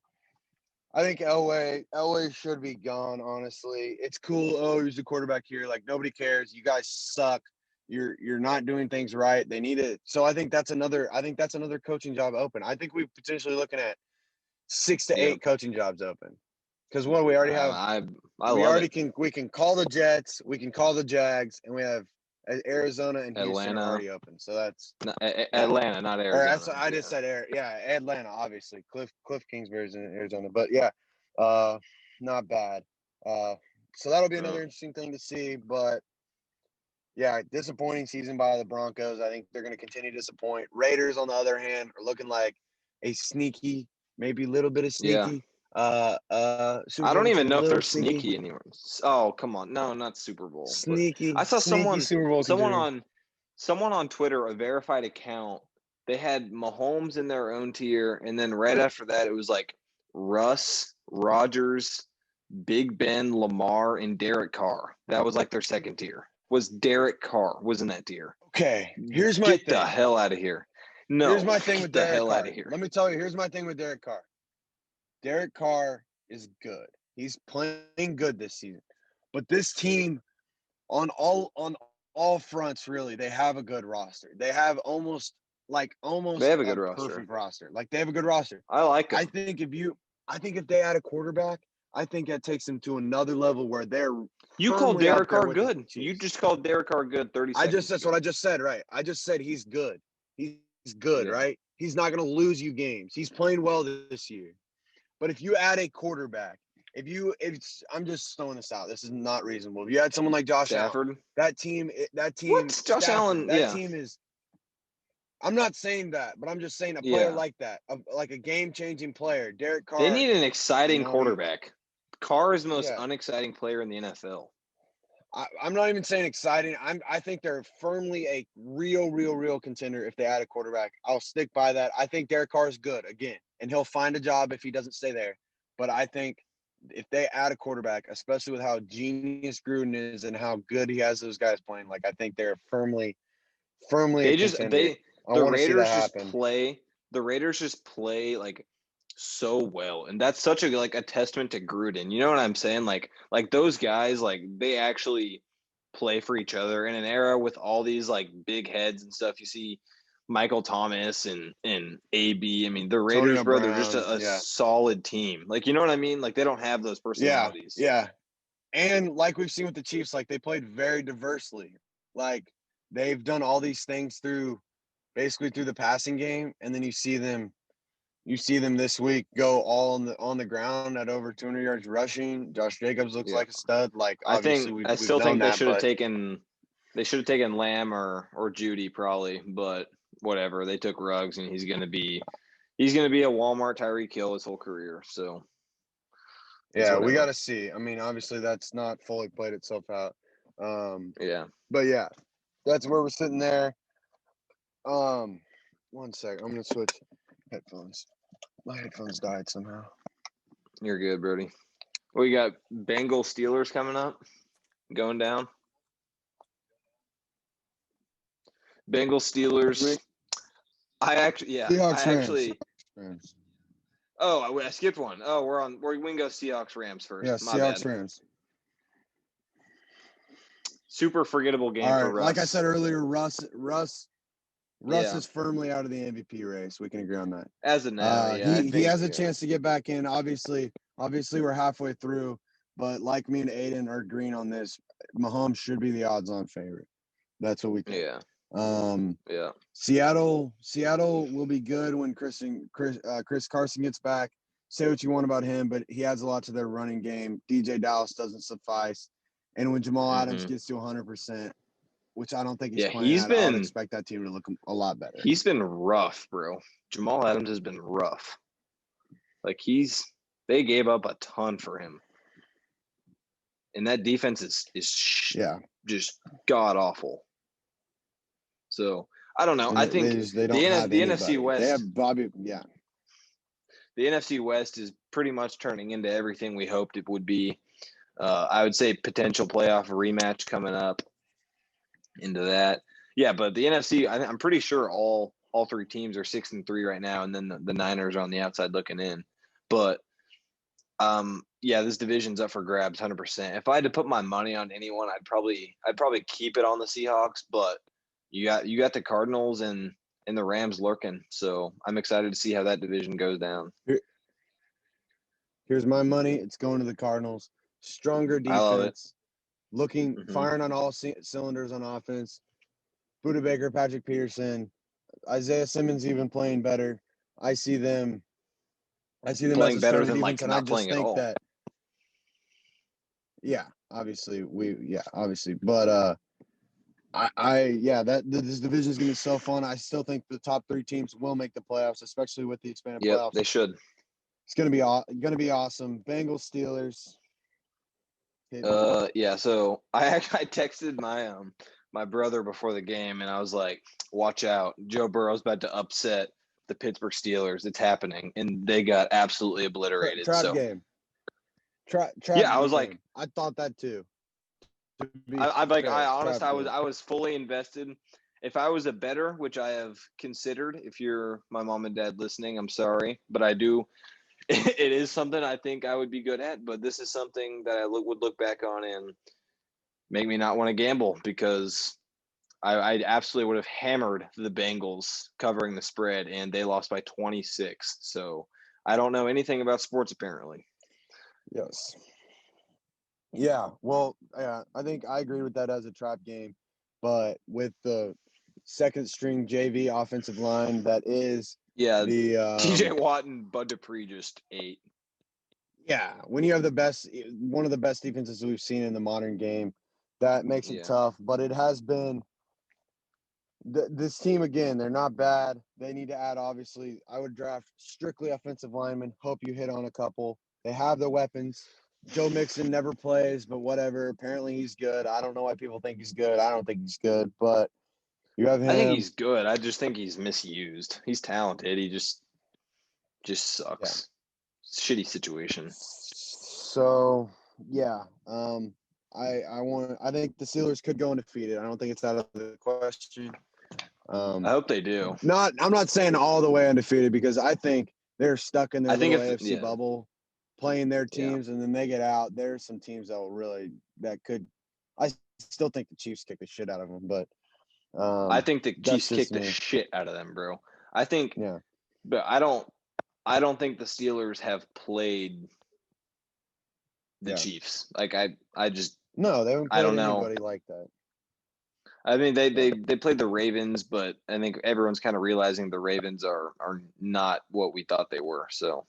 S2: I think Elway should be gone, honestly. It's cool. Oh, he's the quarterback here. Like nobody cares. You guys suck. You're not doing things right. They need it. So I think that's another coaching job open. I think we're potentially looking at 6 to
S1: Yeah,
S2: 8 coaching jobs open. Because what we already have,
S1: I love it.
S2: we can call the Jets, we can call the Jags, and we have Arizona and Houston are
S1: Atlanta,
S2: already open. So that's
S1: Atlanta, not
S2: or
S1: Arizona.
S2: I just said Atlanta, obviously. Cliff Kingsbury's in Arizona, but not bad. So that'll be another interesting thing to see. But yeah, disappointing season by the Broncos. I think they're going to continue to disappoint. Raiders, on the other hand, are looking like a sneaky, maybe a little bit of sneaky.
S1: I don't even know if they're sneaky anymore. Oh, come on. No, not Super Bowl.
S2: Sneaky.
S1: I saw
S2: sneaky Super Bowl
S1: someone on Twitter, a verified account, they had Mahomes in their own tier, and then right after that it was like Russ, Rodgers, Big Ben, Lamar, and Derek Carr. That was like their second tier. Was Derek Carr was in that tier.
S2: Okay, here's my thing.
S1: Get the hell out of here. No,
S2: here's my thing with Derek Carr.
S1: Out of here.
S2: Let me tell you, here's my thing with Derek Carr. Derek Carr is good. He's playing good this season. But this team on all fronts, really, they have a good roster. They have almost
S1: they have a good
S2: perfect roster. Like they have a good roster.
S1: I like them.
S2: I think if they add a quarterback, I think that takes them to another level where they're.
S1: You called Derek Carr good. You just called Derek Carr good 30 seconds.
S2: That's what I just said, right? I just said he's good. He's good, right? He's not going to lose you games. He's playing well this year. But if you add a quarterback, I'm just throwing this out. This is not reasonable. If you had someone like Josh
S1: Stafford,
S2: Allen, that team,
S1: what? Josh Allen,
S2: team is. I'm not saying that, but I'm just saying a player like that, like a game-changing player, Derek Carr.
S1: They need an exciting quarterback. Carr is the most unexciting player in the NFL.
S2: I'm not even saying exciting. I think they're firmly a real contender if they add a quarterback. I'll stick by that. I think Derek Carr is good again, and he'll find a job if he doesn't stay there. But I think if they add a quarterback, especially with how genius Gruden is and how good he has those guys playing, like I think they're firmly. The
S1: Raiders just play like so well, and that's such a testament to Gruden. You know what I'm saying? Like those guys, like they actually play for each other in an era with all these like big heads and stuff. You see Michael Thomas and AB. I mean, the Raiders, bro, they're just a solid team. Like, you know what I mean? Like they don't have those personalities.
S2: Yeah. And like we've seen with the Chiefs, like they played very diversely. Like they've done all these things through the passing game, and then you see them this week go all on the ground at over 200 yards rushing. Josh Jacobs looks like a stud. Like obviously,
S1: I still think they should have taken Lamb or Judy probably, but whatever. They took Ruggs, and he's gonna be a Walmart Tyreek Hill his whole career. So
S2: yeah, we got to see. I mean, obviously that's not fully played itself out. But yeah, that's where we're sitting there. 1 sec. I'm gonna switch headphones. My headphones died somehow.
S1: You're good, Brody. We got Bengals Steelers coming up, going down. Bengals, Steelers. I
S2: Seahawks, Rams.
S1: Oh, I skipped one. Oh, we can go Seahawks, Rams first.
S2: Yeah,
S1: My
S2: Seahawks,
S1: bad.
S2: Rams.
S1: Super forgettable game
S2: All
S1: for
S2: right,
S1: Russ.
S2: like I said earlier, Russ
S1: Yeah.
S2: is firmly out of the MVP race. We can agree on that.
S1: As of now, yeah.
S2: He has a chance to get back in. Obviously, we're halfway through, but like me and Aiden are agreeing on this. Mahomes should be the odds-on favorite. That's what we think.
S1: Yeah.
S2: Seattle will be good when Chris Carson gets back. Say what you want about him, but he adds a lot to their running game. DJ Dallas doesn't suffice, and when Jamal Adams gets to 100%, which I don't think he's playing at, I would expect that team to look a lot better.
S1: He's been rough, bro. Jamal Adams has been rough. Like they gave up a ton for him, and that defense is just god awful. So I don't know.
S2: And
S1: I think
S2: they don't have
S1: the
S2: anybody.
S1: NFC West.
S2: They have Bobby. Yeah.
S1: The NFC West is pretty much turning into everything we hoped it would be. I would say potential playoff rematch coming up into that. Yeah, but the NFC, I'm pretty sure all three teams are 6-3 right now, and then the Niners are on the outside looking in. But this division's up for grabs 100%. If I had to put my money on anyone, I'd probably keep it on the Seahawks, but you got the Cardinals and the Rams lurking. So I'm excited to see how that division goes down.
S2: Here's my money. It's going to the Cardinals. Stronger defense.
S1: I love it.
S2: Firing on all cylinders on offense. Budda Baker, Patrick Peterson, Isaiah Simmons even playing better. I see them
S1: playing
S2: as a
S1: better
S2: stronger
S1: than
S2: defense,
S1: like not playing at all.
S2: That, obviously, but this division is going to be so fun. I still think the top three teams will make the playoffs, especially with the expanded playoffs.
S1: They should.
S2: It's going to be awesome. Bengals, Steelers.
S1: So I texted my brother before the game, and I was like, "Watch out! Joe Burrow's about to upset the Pittsburgh Steelers. It's happening," and they got absolutely obliterated.
S2: Trap game.
S1: I was like,
S2: I thought that too.
S1: I was fully invested. If I was a bettor, which I have considered, if you're my mom and dad listening, I'm sorry, but I do. It is something I think I would be good at, but this is something that I would look back on and make me not want to gamble, because I absolutely would have hammered the Bengals covering the spread, and they lost by 26. So I don't know anything about sports, apparently.
S2: Yes. Yeah, well, I think I agree with that as a trap game, but with the second string JV offensive line, that is the
S1: TJ Watt and Bud Dupree just ate.
S2: Yeah, when you have one of the best defenses we've seen in the modern game, that makes it tough. But it has been this team again. They're not bad. They need to add. Obviously, I would draft strictly offensive linemen. Hope you hit on a couple. They have the weapons. Joe Mixon never plays, but whatever. Apparently, he's good. I don't know why people think he's good. I don't think he's good, but you have him.
S1: I think he's good. I just think he's misused. He's talented. He just sucks. Shitty situation.
S2: So I think the Steelers could go undefeated. I don't think it's out of the question.
S1: I hope they do.
S2: I'm not saying all the way undefeated, because I think they're stuck in their little AFC bubble, playing their teams, and then they get out. There's some teams that could. I still think the Chiefs kick the shit out of them, but
S1: I think the Chiefs kick the shit out of them, bro. I think, but I don't think the Steelers have played the Chiefs. Like I just
S2: no, they haven't played anybody like that.
S1: I mean, they played the Ravens, but I think everyone's kind of realizing the Ravens are not what we thought they were. So,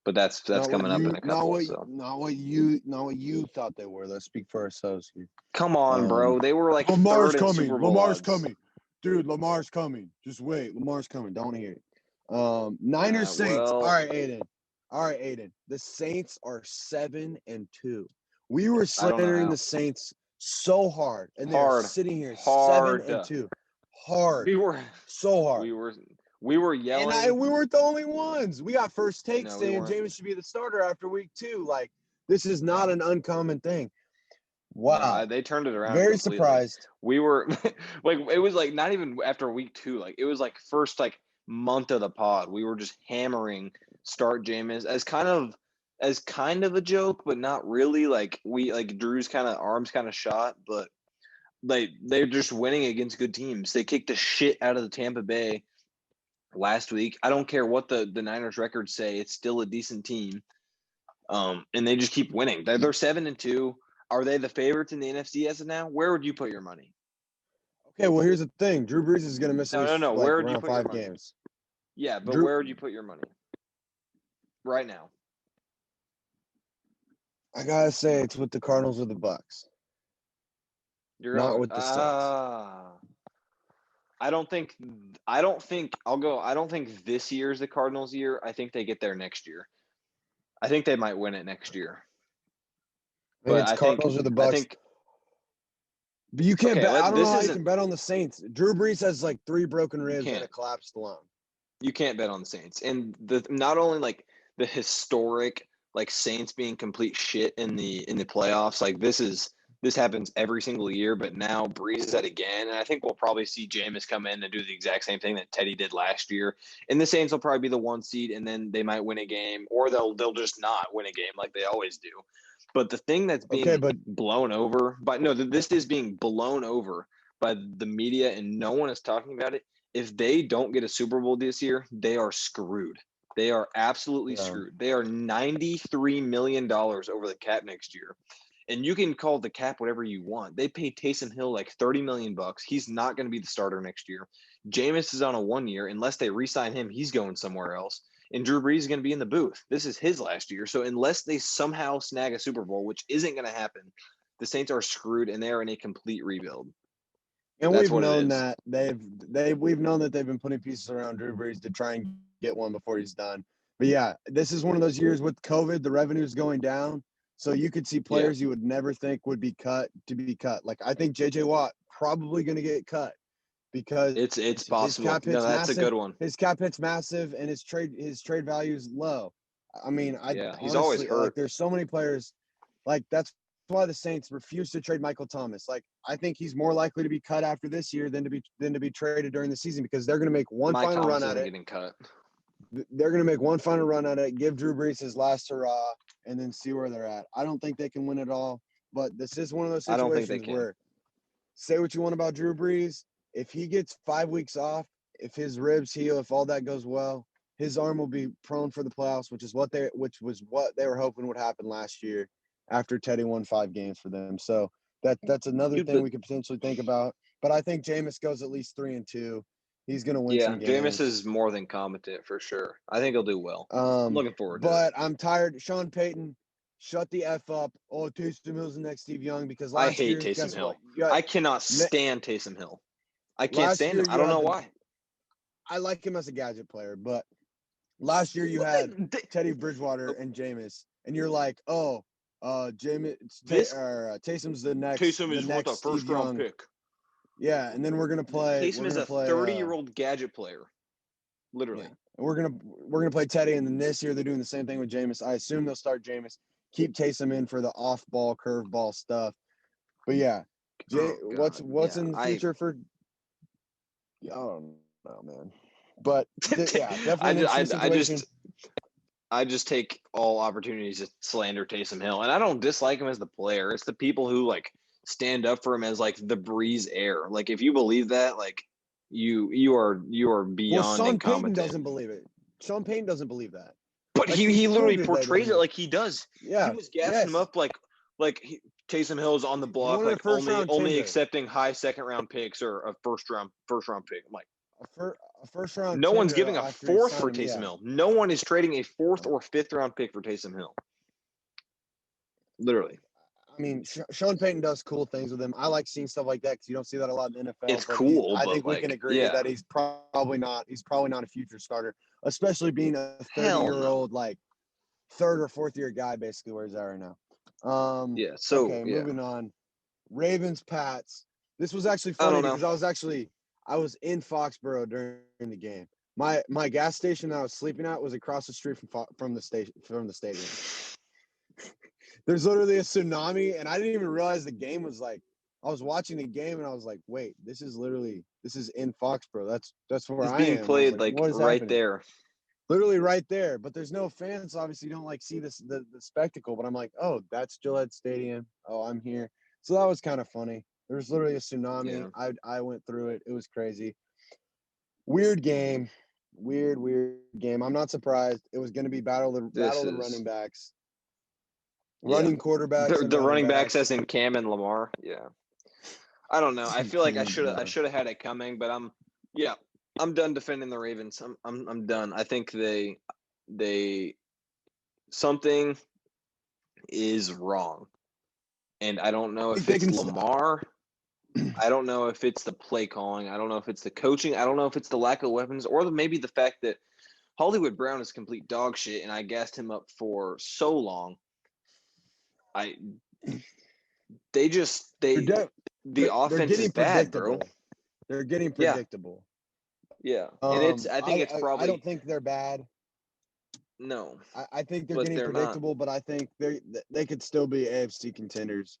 S1: but that's coming up in a couple.
S2: Not what you thought they were. Let's speak for ourselves here.
S1: Come on, bro. They were like
S2: Lamar's
S1: third in
S2: coming.
S1: Super Bowl
S2: Lamar's
S1: odds.
S2: coming, dude. Lamar's coming. Just wait. Lamar's coming. Don't hear it. Niners Saints. All right, Aiden. The Saints are 7-2. We were slandering the Saints so hard, and they're sitting here 7-2. Hard.
S1: We were
S2: so hard.
S1: We were yelling.
S2: And we weren't the only ones. We got first takes saying Jameis should be the starter after week 2. Like, this is not an uncommon thing. Wow.
S1: They turned it around
S2: Very
S1: completely.
S2: surprised.
S1: We were like, it was like not even after week 2. Like it was like first like month of the pod. We were just hammering start Jameis as kind of a joke, but not really. Like Drew's kind of arms kind of shot, but they're just winning against good teams. They kicked the shit out of the Tampa Bay last week. I don't care what the Niners records say; it's still a decent team. And they just keep winning. They're 7-2. Are they the favorites in the NFC as of now? Where would you put your money?
S2: Okay, well, here's the thing. Drew Brees is going to miss at least
S1: No.
S2: like
S1: Where would you
S2: around
S1: put your
S2: 5
S1: money?
S2: games.
S1: Yeah, but
S2: Drew-
S1: where would you put your money right now?
S2: I got to say it's with the Cardinals or the Bucks.
S1: You're
S2: Not
S1: going
S2: with the Saints.
S1: I don't think this year's the Cardinals' year. I think they get there next year. I think they might win it next year.
S2: I think it's Cardinals or the Bucks. But you can't bet. I don't know how you can bet on the Saints. Drew Brees has like 3 broken ribs and a collapsed lung.
S1: You can't bet on the Saints. And not only like the historic like Saints being complete shit in the playoffs, like this happens every single year, but now Brees is at again. And I think we'll probably see Jameis come in and do the exact same thing that Teddy did last year. And the Saints will probably be the 1 seed, and then they might win a game, or they'll just not win a game like they always do. But the thing that's being blown over this is being blown over by the media, and no one is talking about it. If they don't get a Super Bowl this year, they are screwed. They are absolutely screwed. They are $93 million over the cap next year. And you can call the cap whatever you want. They paid Taysom Hill like $30 million. He's not going to be the starter next year. Jameis is on a 1 year. Unless they re-sign him, he's going somewhere else. And Drew Brees is going to be in the booth. This is his last year. So unless they somehow snag a Super Bowl, which isn't going to happen, the Saints are screwed, and they are in a complete rebuild.
S2: And we've known that we've known that they've been putting pieces around Drew Brees to try and get one before he's done. But yeah, this is one of those years with COVID, the revenue's going down. So you could see players you would never think would be cut to be cut. Like I think JJ Watt probably going to get cut because
S1: it's possible. That's
S2: massive.
S1: A good one.
S2: His cap hit's massive and his trade value is low. I mean,
S1: he's always hurt.
S2: Like, there's so many players. Like that's why the Saints refuse to trade Michael Thomas. Like I think he's more likely to be cut after this year than to be traded during the season because they're going to make one final run at it.
S1: Getting cut.
S2: They're going to make one final run at it, give Drew Brees his last hurrah, and then see where they're at. I don't think they can win it all, but this is one of those situations where say what you want about Drew Brees. If he gets 5 weeks off, if his ribs heal, if all that goes well, his arm will be prone for the playoffs, which was what they were hoping would happen last year after Teddy won 5 games for them. So that's another thing we could potentially think about. But I think Jameis goes at least 3-2. He's going to win some games.
S1: Yeah, Jameis is more than competent for sure. I think he'll do well. I'm looking forward to it.
S2: But I'm tired. Sean Payton, shut the F up. Oh, Taysom Hill's the next Steve Young because
S1: I hate Taysom Hill. I cannot stand Taysom Hill. I can't stand him. I don't know why.
S2: I like him as a gadget player, but last year you had Teddy Bridgewater and Jameis, and you're like, Taysom's the next.
S1: Taysom is what a first-round pick.
S2: Yeah, and then we're gonna play.
S1: Taysom is a 30-year-old gadget player, literally.
S2: Yeah. We're gonna play Teddy, and then this year they're doing the same thing with Jameis. I assume they'll start Jameis, keep Taysom in for the off-ball, curveball stuff. But yeah, what's in the future for? I don't know, man. But definitely.
S1: I just take all opportunities to slander Taysom Hill, and I don't dislike him as the player. It's the people who like stand up for him as like the Breeze heir. Like if you believe that, like you are beyond
S2: Sean
S1: incompetent.
S2: Payton doesn't believe it. Seon Payton doesn't believe that.
S1: But like, he literally portrays it like he does.
S2: Yeah,
S1: he was gassing him up like Taysom Hill is on the block, like only accepting high second-round picks or a first-round pick. I'm like
S2: a first-round.
S1: No one's giving a fourth for Taysom Hill. No one is trading a 4th or 5th-round pick for Taysom Hill. Literally.
S2: I mean, Sean Payton does cool things with him. I like seeing stuff like that because you don't see that a lot in the NFL.
S1: It's cool.
S2: I think we can agree that he's probably not. He's probably not a future starter, especially being a 30-year-old, like 3rd or 4th year guy, basically where he's at right now. Moving on. Ravens, Pats. This was actually funny because I was in Foxborough during the game. My gas station that I was sleeping at was across the street from the stadium. There's literally a tsunami, and I didn't even realize the game was like. I was watching the game, and I was like, "Wait, this is in Foxborough. That's where
S1: It's
S2: I
S1: being
S2: am." I was
S1: played
S2: like,
S1: like
S2: "What is
S1: right
S2: happening?"
S1: there.
S2: Literally right there, but there's no fans. So obviously, you don't like see the spectacle. But I'm like, "Oh, that's Gillette Stadium. Oh, I'm here." So that was kind of funny. There was literally a tsunami.
S1: Yeah.
S2: I went through it. It was crazy. Weird game. Weird game. I'm not surprised. It was going to be battle
S1: This
S2: the
S1: is
S2: running backs,
S1: yeah.
S2: running quarterbacks, and
S1: The
S2: running
S1: running backs
S2: backs.
S1: as in Cam and Lamar. Yeah. I don't know. I feel like I
S2: Cam
S1: should
S2: Lamar.
S1: have had it coming, but I'm done defending the Ravens. I'm done. I think they something is wrong. And I don't know if
S2: They
S1: it's
S2: can.
S1: Lamar. I don't know if it's the play calling. I don't know if it's the coaching. I don't know if it's the lack of weapons or maybe the fact that Hollywood Brown is complete dog shit and I gassed him up for so long. They the
S2: They're
S1: offense is
S2: getting
S1: bad,
S2: predictable.
S1: bro.
S2: They're getting
S1: Yeah.
S2: predictable.
S1: Yeah. And I think it's
S2: I
S1: probably
S2: don't think they're bad.
S1: no,
S2: I think they're
S1: but
S2: getting
S1: they're not.
S2: predictable, but I think they could still be AFC contenders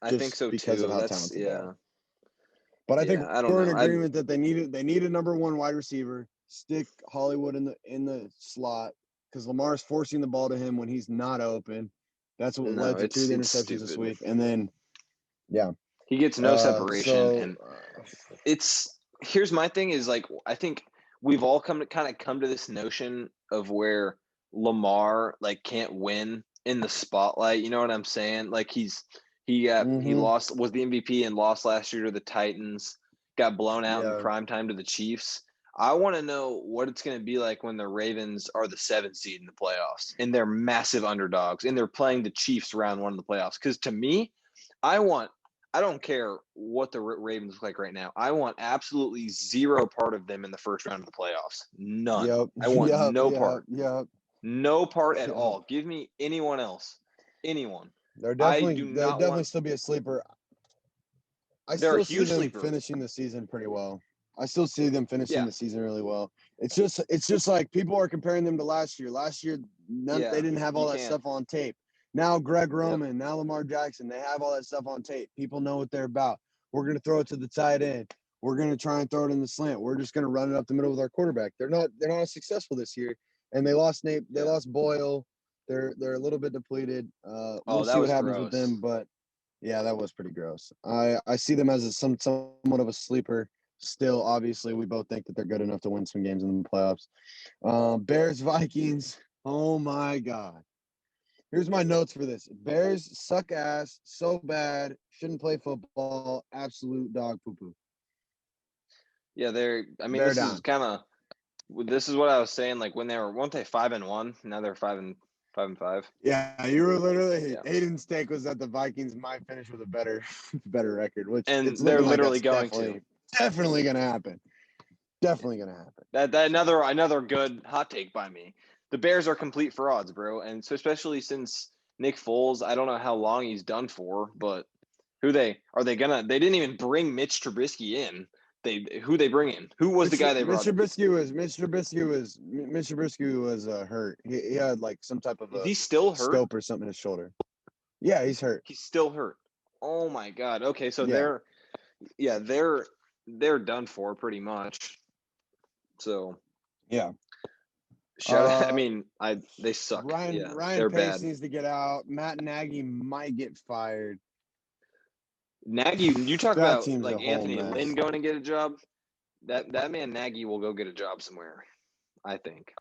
S1: I think so
S2: because of
S1: too.
S2: how
S1: That's
S2: talented they are.
S1: yeah.
S2: But I think
S1: Yeah, I don't
S2: we're in
S1: know.
S2: agreement that they need a number one wide receiver. Stick Hollywood in the slot because Lamar's forcing the ball to him when he's not open. That's what
S1: No,
S2: led to 2 of the
S1: it's
S2: interceptions this
S1: stupid.
S2: week. And then yeah.
S1: He gets no separation
S2: So
S1: and here's my thing is like I think we've all come to this notion of where Lamar like can't win in the spotlight. You know what I'm saying? Like he lost was the MVP and lost last year to the Titans, got blown out in prime time to the Chiefs. I want to know what it's going to be like when the Ravens are the 7th seed in the playoffs and they're massive underdogs and they're playing the Chiefs round 1 of the playoffs. Because to me, I don't care what the Ravens look like right now. I want absolutely zero part of them in the first round of the playoffs. None.
S2: Yep.
S1: I want no part.
S2: Yep.
S1: No part at all. Give me anyone else. Anyone.
S2: They're
S1: I do
S2: definitely
S1: not want.
S2: still be a sleeper. I
S1: They're a
S2: still see
S1: huge
S2: them
S1: sleeper.
S2: finishing the season pretty well. I still see them finishing
S1: Yeah.
S2: the season really well. It's just like people are comparing them to last year. Last year, they didn't have all that stuff on tape. Now Greg Roman, now Lamar Jackson, they have all that stuff on tape. People know what they're about. We're going to throw it to the tight end. We're going to try and throw it in the slant. We're just going to run it up the middle with our quarterback. They're not as successful this year, and they lost Nate. They lost Boyle. They're a little bit depleted. We'll see what happens with them, but yeah, that was pretty gross. I see them as somewhat of a sleeper. Still, obviously, we both think that they're good enough to win some games in the playoffs. Bears Vikings. Oh my God. Here's my notes for this. Bears suck ass so bad. Shouldn't play football. Absolute dog poo poo.
S1: Yeah,
S2: Bear
S1: this
S2: down.
S1: is kind of. This is what I was saying. Like when weren't they 5-1? Now they're 5-5.
S2: Yeah, you were literally. Yeah. Aiden's take was that the Vikings might finish with a better record, which
S1: and
S2: it's
S1: they're literally
S2: like
S1: going to.
S2: Definitely gonna happen. Definitely gonna happen.
S1: That another good hot take by me. The Bears are complete frauds, bro, and so especially since Nick Foles, I don't know how long he's done for, but they didn't even bring Mitch Trubisky in. Who they bring in? Who was the guy they brought in?
S2: Mitch Trubisky was hurt. He had like some type of
S1: Is he still hurt?
S2: Scope or something in his shoulder. Yeah, he's hurt.
S1: He's still hurt. Oh my God. Okay, so they're done for pretty much. So
S2: yeah.
S1: They suck.
S2: Ryan
S1: they're
S2: Pace
S1: bad.
S2: needs to get out. Matt Nagy might get fired.
S1: Nagy, you talk about like Anthony
S2: mess.
S1: Lynn going to get a job. That man Nagy will go get a job somewhere, I think.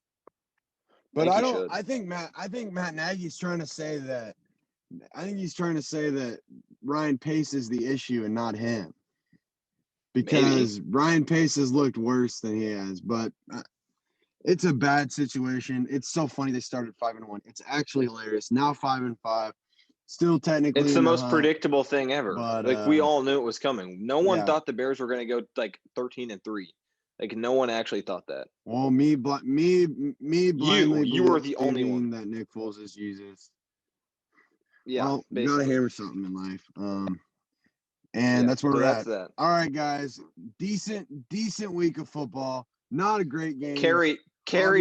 S2: But I think Matt Nagy's trying to say that. I think he's trying to say that Ryan Pace is the issue and not him. Because Ryan Pace has looked worse than he has, but it's a bad situation. It's so funny they started 5-1. It's actually hilarious. Now 5-5. Still technically
S1: it's the most predictable thing ever.
S2: But,
S1: like we all knew it was coming. No one thought the Bears were going to go like 13-3. Like no one actually thought that.
S2: Well, me blindly
S1: you were the only one
S2: that Nick Foles is Jesus.
S1: Yeah,
S2: well, you gotta hammer something in life. And that's where we're at.
S1: That.
S2: All right, guys. Decent week of football. Not a great game.
S1: Carried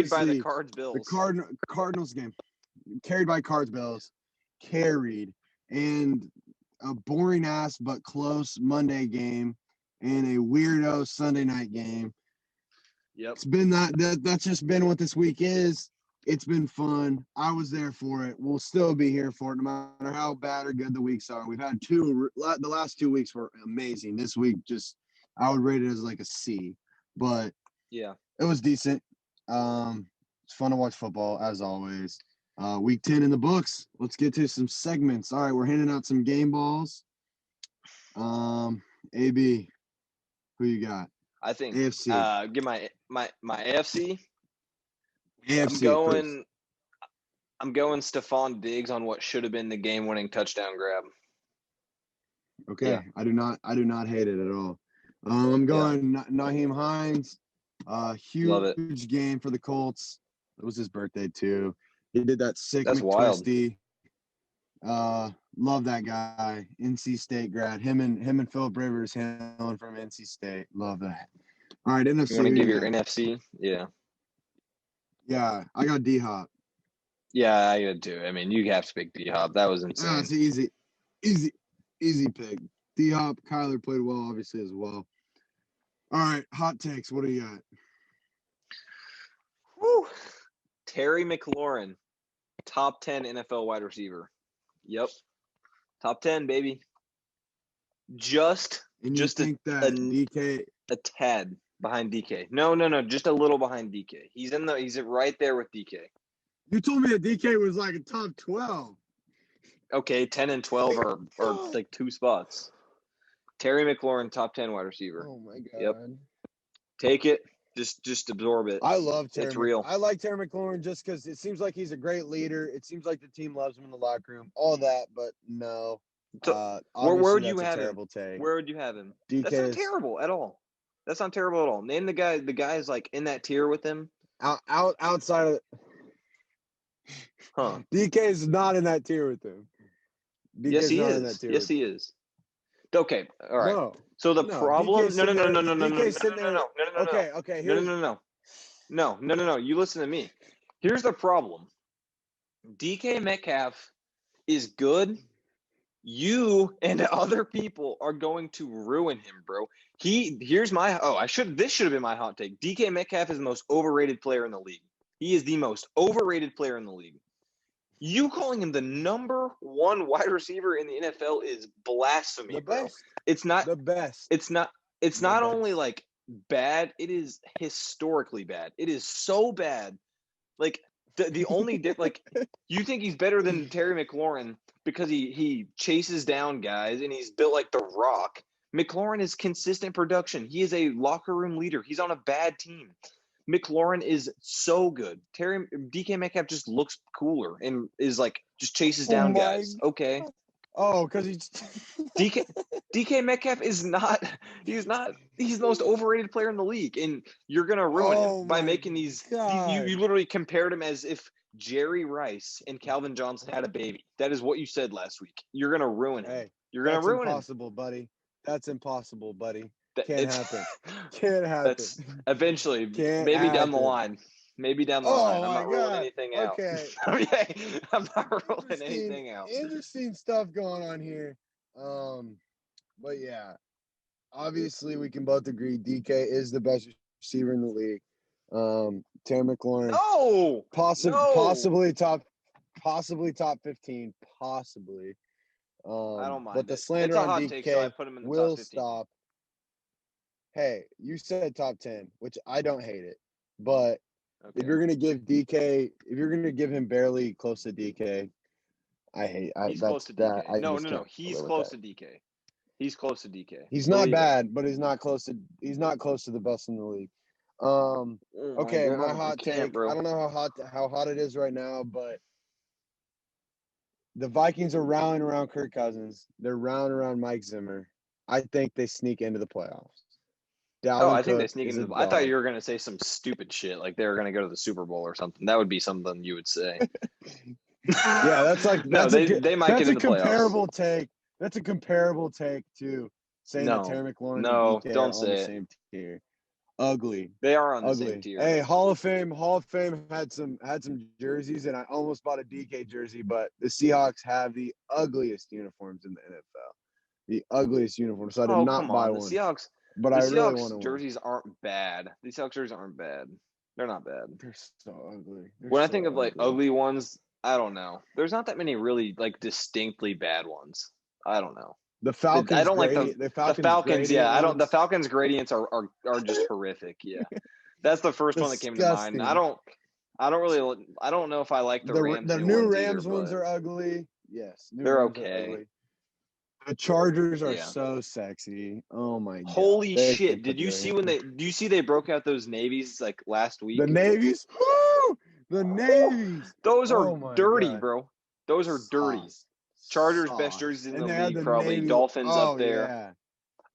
S1: by the Cards Bills.
S2: The Cardinals game. Carried by Cards Bills. carried, and a boring ass but close Monday game, and a weirdo Sunday night game.
S1: Yep.
S2: It's been that's just been what this week is. It's been fun. I was there for it. We'll still be here for it, no matter how bad or good the weeks are. We've had the last 2 weeks were amazing. This week, I would rate it as like a C, but
S1: yeah,
S2: it was decent. It's fun to watch football as always. Week 10 in the books. Let's get to some segments. All right, we're handing out some game balls. AB, who you got?
S1: I think
S2: AFC.
S1: Give my AFC.
S2: AFC.
S1: I'm going Stephon Diggs on what should have been the game-winning touchdown grab.
S2: Okay,
S1: Yeah.
S2: I do not hate it at all. I'm going Nyheim Hines. Huge game for the Colts. It was his birthday too. He did that sick McTwisty. Love that guy. NC State grad. Him and Philip Rivers hailing from NC State. Love that. All right, NFC.
S1: You want to give your NFC? Yeah.
S2: Yeah, I got D-Hop.
S1: Yeah, I got too. I mean, you have to pick D-Hop. That was insane.
S2: It's easy pick. D-Hop, Kyler played well, obviously, as well. All right, hot takes. What do you got?
S1: Woo. Terry McLaurin, top 10 NFL wide receiver. Yep. Top 10, baby. Just
S2: think that DK
S1: a tad behind DK. No, just a little behind DK. He's right there with DK.
S2: You told me that DK was like a top 12.
S1: Okay, 10 and 12 are like 2 spots. Terry McLaurin, top 10 wide receiver.
S2: Oh my god.
S1: Yep. Take it. Just absorb it.
S2: I love Terry.
S1: It's real.
S2: I like Terry McLaurin just because it seems like he's a great leader. It seems like the team loves him in the locker room. All that, but no.
S1: So, where would you have him?
S2: Take.
S1: Where would you have him?
S2: DK
S1: That's not terrible at all. That's not terrible at all. Name the guy. The guy is like in that tier with him.
S2: Outside of.
S1: Huh?
S2: DK is not in that tier with him.
S1: Yes, he is. Yes, he is. Okay. All right.
S2: No.
S1: So the problem. No.
S2: Okay.
S1: No. You listen to me. Here's the problem. DK Metcalf is good. You and other people are going to ruin him, bro. This should have been my hot take. DK Metcalf is the most overrated player in the league. He is the most overrated player in the league. You calling him the number 1 wide receiver in the NFL is blasphemy, bro. It's not
S2: the best.
S1: It's not only like bad, it is historically bad. It is so bad. Like the only like you think he's better than Terry McLaurin because he chases down guys and he's built like The Rock. McLaurin is consistent production. He is a locker room leader. He's on a bad team. McLaurin is so good. DK Metcalf just looks cooler and is like just chases down guys. Okay.
S2: Oh, because he's
S1: DK Metcalf is not. He's the most overrated player in the league, and you're gonna ruin him by making these. You literally compared him as if Jerry Rice and Calvin Johnson had a baby. That is what you said last week. You're gonna ruin him.
S2: Hey,
S1: you're gonna ruin him.
S2: That's impossible, buddy. Can't happen.
S1: That's eventually, maybe down the line. Maybe down the line. I'm not ruling anything out.
S2: Okay.
S1: I'm not ruling anything out.
S2: Interesting stuff going on here. But yeah, obviously we can both agree DK is the best receiver in the league. Terry McLaurin.
S1: No.
S2: Possibly top 15. Possibly.
S1: I don't mind.
S2: But the slander on DK
S1: take, so I put him in the
S2: will
S1: top 15.
S2: Stop. Hey, you said top 10, which I don't hate it. But if you're gonna give him barely close to DK,
S1: he's close to DK. No. He's close to DK. He's close to DK.
S2: He's not bad, but he's not close to the best in the league. Okay, my hot take. I don't know how hot it is right now, but the Vikings are rallying around Kirk Cousins. They're rallying around Mike Zimmer. I think they sneak into the playoffs.
S1: I think they sneak into I thought you were going to say some stupid shit, like they were going to go to the Super Bowl or something. That would be something you would say.
S2: Yeah, that's like
S1: they might get in the
S2: comparable take. That's a comparable take to saying that Terry McLaurin and DK
S1: don't
S2: are
S1: say
S2: on the
S1: it.
S2: same tier. ugly.
S1: They are on the same
S2: Ugly.
S1: tier.
S2: Hey, Hall of Fame had some jerseys, and I almost bought a DK jersey, but the Seahawks have the ugliest uniforms in the NFL. The ugliest uniform. So I did
S1: Oh,
S2: not
S1: come
S2: buy
S1: on. The
S2: one.
S1: Seahawks
S2: But
S1: the
S2: I really want
S1: Seahawks
S2: one.
S1: jerseys aren't bad. The Seahawks jerseys aren't bad. They're not bad.
S2: They're so ugly.
S1: When I think of like ugly ones, I don't know. There's not that many really like distinctly bad ones. I don't know.
S2: The Falcons
S1: I don't like
S2: gradient,
S1: the Falcons. Yeah, I don't. The
S2: ones,
S1: Falcons gradients are just horrific. Yeah, that's the first one that came to mind.
S2: disgusting.
S1: I don't know if I like the Rams
S2: The
S1: new
S2: new
S1: ones
S2: Rams
S1: either,
S2: ones
S1: but
S2: are ugly. Yes, new
S1: they're
S2: Rams are
S1: okay.
S2: ugly. The Chargers are
S1: Yeah.
S2: so sexy. Oh my god!
S1: Holy
S2: They
S1: shit!
S2: should
S1: Did
S2: put
S1: you
S2: their
S1: see
S2: hand-
S1: do you see they broke out those navies like last week?
S2: the navies? Woo! The navies.
S1: Those are
S2: Oh my
S1: dirty,
S2: god.
S1: bro. Those are dirty.
S2: Sauce.
S1: Chargers best
S2: Sauce.
S1: jerseys in
S2: And
S1: the
S2: they had
S1: league,
S2: the
S1: probably.
S2: navy.
S1: Dolphins
S2: Oh
S1: up there.
S2: yeah.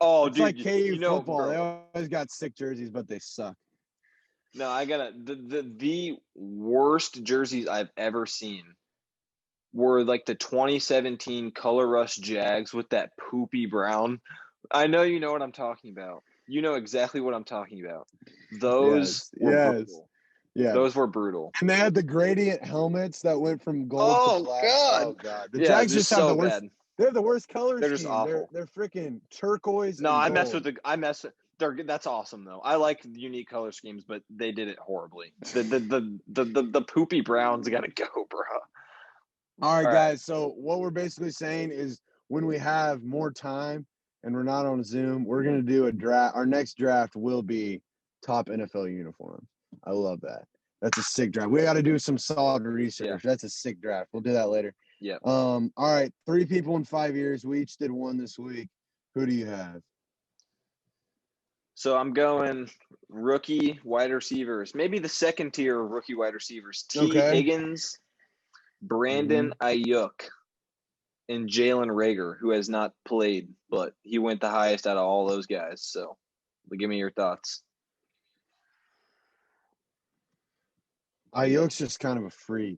S1: Oh,
S2: It's
S1: dude,
S2: like KU
S1: you know,
S2: football. They
S1: bro.
S2: always got sick jerseys, but they suck.
S1: No, I gotta the worst jerseys I've ever seen were like the 2017 Color Rush Jags with that poopy brown. I know you know what I'm talking about. You know exactly what I'm talking about. Those were brutal.
S2: Yeah.
S1: Those were brutal.
S2: And they had the gradient helmets that went from gold to black.
S1: God.
S2: Oh god. The
S1: Yeah,
S2: Jags just have
S1: so
S2: the worst.
S1: bad.
S2: They have the worst color
S1: They're just
S2: scheme.
S1: awful.
S2: They're freaking turquoise.
S1: No,
S2: and
S1: I
S2: gold.
S1: mess with that's awesome though. I like unique color schemes, but they did it horribly. The poopy browns gotta go, bro.
S2: All right,
S1: All
S2: guys. So what we're basically saying is when we have more time and we're not on Zoom, we're gonna do a draft. Our next draft will be top NFL uniforms. I love that. That's a sick draft. We got to do some solid research.
S1: Yeah.
S2: That's a sick draft. We'll do that later.
S1: Yeah.
S2: All right. 3 people in 5 years. We each did one this week. Who do you have?
S1: So I'm going rookie wide receivers. Maybe the second tier of rookie wide receivers. Higgins, Brandon Ayuk, and Jalen Reagor, who has not played, but he went the highest out of all those guys. So give me your thoughts.
S2: Ayuk's just kind of a freak.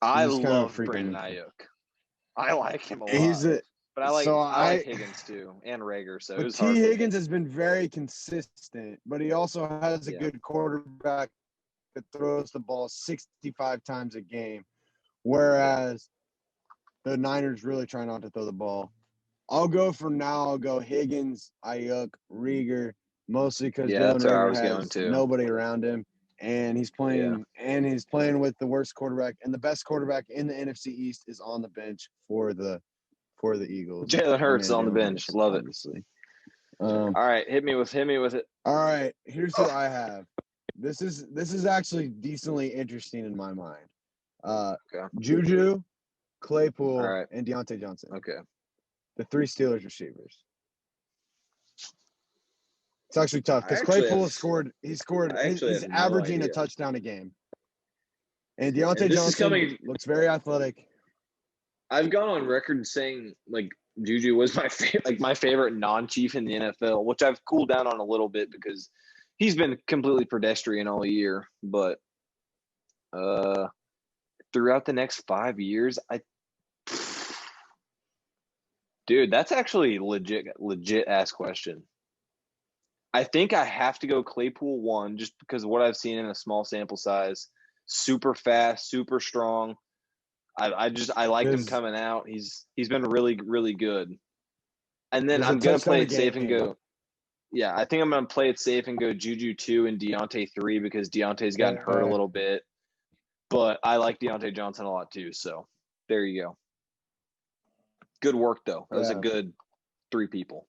S1: I love Brandon Ayuk. I like him a lot. But I like Higgins too and Reagor. So it was hard.
S2: Higgins has been very consistent, but he also has a good quarterback that throws the ball 65 times a game, whereas the Niners really try not to throw the ball. I'll go Higgins, Ayuk, Reagor, mostly because
S1: that's where I was going to.
S2: Nobody around him, and he's playing with the worst quarterback, and the best quarterback in the NFC East is on the bench for the Eagles.
S1: Jalen Hurts on the bench. Love it. All right, hit me with it.
S2: All right, here's who I have. This is actually decently interesting in my mind. Juju, Claypool, and Deontay Johnson.
S1: Okay.
S2: The 3 Steelers receivers. It's actually tough because Claypool he's averaging a touchdown a game. And Deontay Johnson looks very athletic.
S1: I've gone on record saying like Juju was my favorite non-Chief in the NFL, which I've cooled down on a little bit because he's been completely pedestrian all year. But throughout the next 5 years, dude, that's actually legit ass question. I think I have to go Claypool 1 just because of what I've seen in a small sample size. Super fast, super strong. I liked him coming out. He's been really, really good. And then I'm gonna play it safe and go. Yeah, I think I'm gonna play it safe and go Juju 2 and Deontay 3 because Deontay's gotten hurt a little bit. But I like Deontay Johnson a lot too. So there you go. Good work though. That was a good 3 people.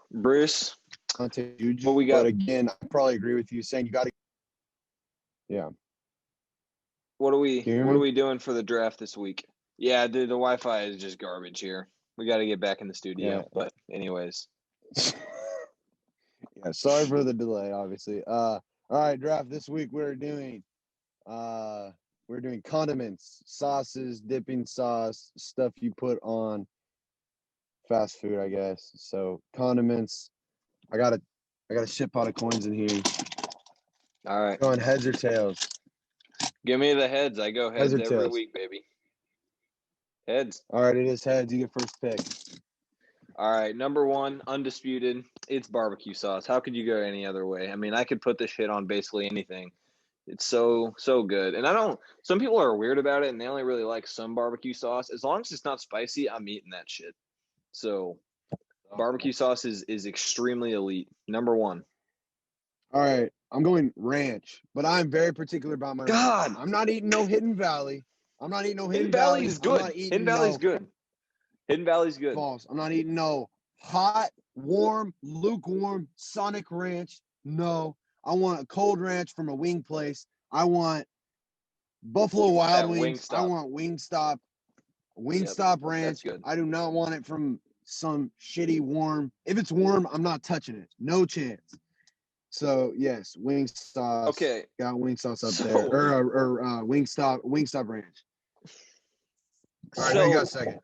S1: Bruce,
S2: what we got? But again, I probably agree with you saying you got to. Yeah.
S1: What are we doing for the draft this week? Yeah, dude, the Wi-Fi is just garbage here. We got to get back in the studio. Yeah. But anyways.
S2: Yeah, sorry for the delay, obviously. All right, draft this week we're doing condiments, sauces, dipping sauce, stuff you put on fast food, I guess. So condiments. I got a shit pot of coins in here.
S1: All right.
S2: Going heads or tails?
S1: Give me the heads. I go heads every week, baby. Heads.
S2: All right, it is heads. You get first pick.
S1: All right, number one, undisputed. It's barbecue sauce. How could you go any other way? I mean, I could put this shit on basically anything. It's so good. And I don't. Some people are weird about it, and they only really like some barbecue sauce. As long as it's not spicy, I'm eating that shit. So, barbecue sauce is extremely elite. Number one.
S2: All right, I'm going ranch, but I'm very particular about my
S1: God.
S2: ranch. I'm not eating no Hidden Valley. I'm not eating no
S1: Hidden
S2: Hidden
S1: Valley
S2: Valley.
S1: is
S2: I'm
S1: good.
S2: not eating
S1: Hidden Valley's
S2: no
S1: good. Hidden Valley's good.
S2: false. I'm not eating no hot, warm, lukewarm Sonic Ranch. No, I want a cold ranch from a wing place. I want Buffalo Wild
S1: That
S2: Wings. I
S1: Wingstop.
S2: want Wingstop. Wingstop
S1: That's
S2: Ranch.
S1: good.
S2: I do not want it from some shitty warm. If it's warm, I'm not touching it. No chance. So yes, Wingstop.
S1: Okay.
S2: Got Wingstop up
S1: So-
S2: there, or Wingstop Ranch. All right, now you got second.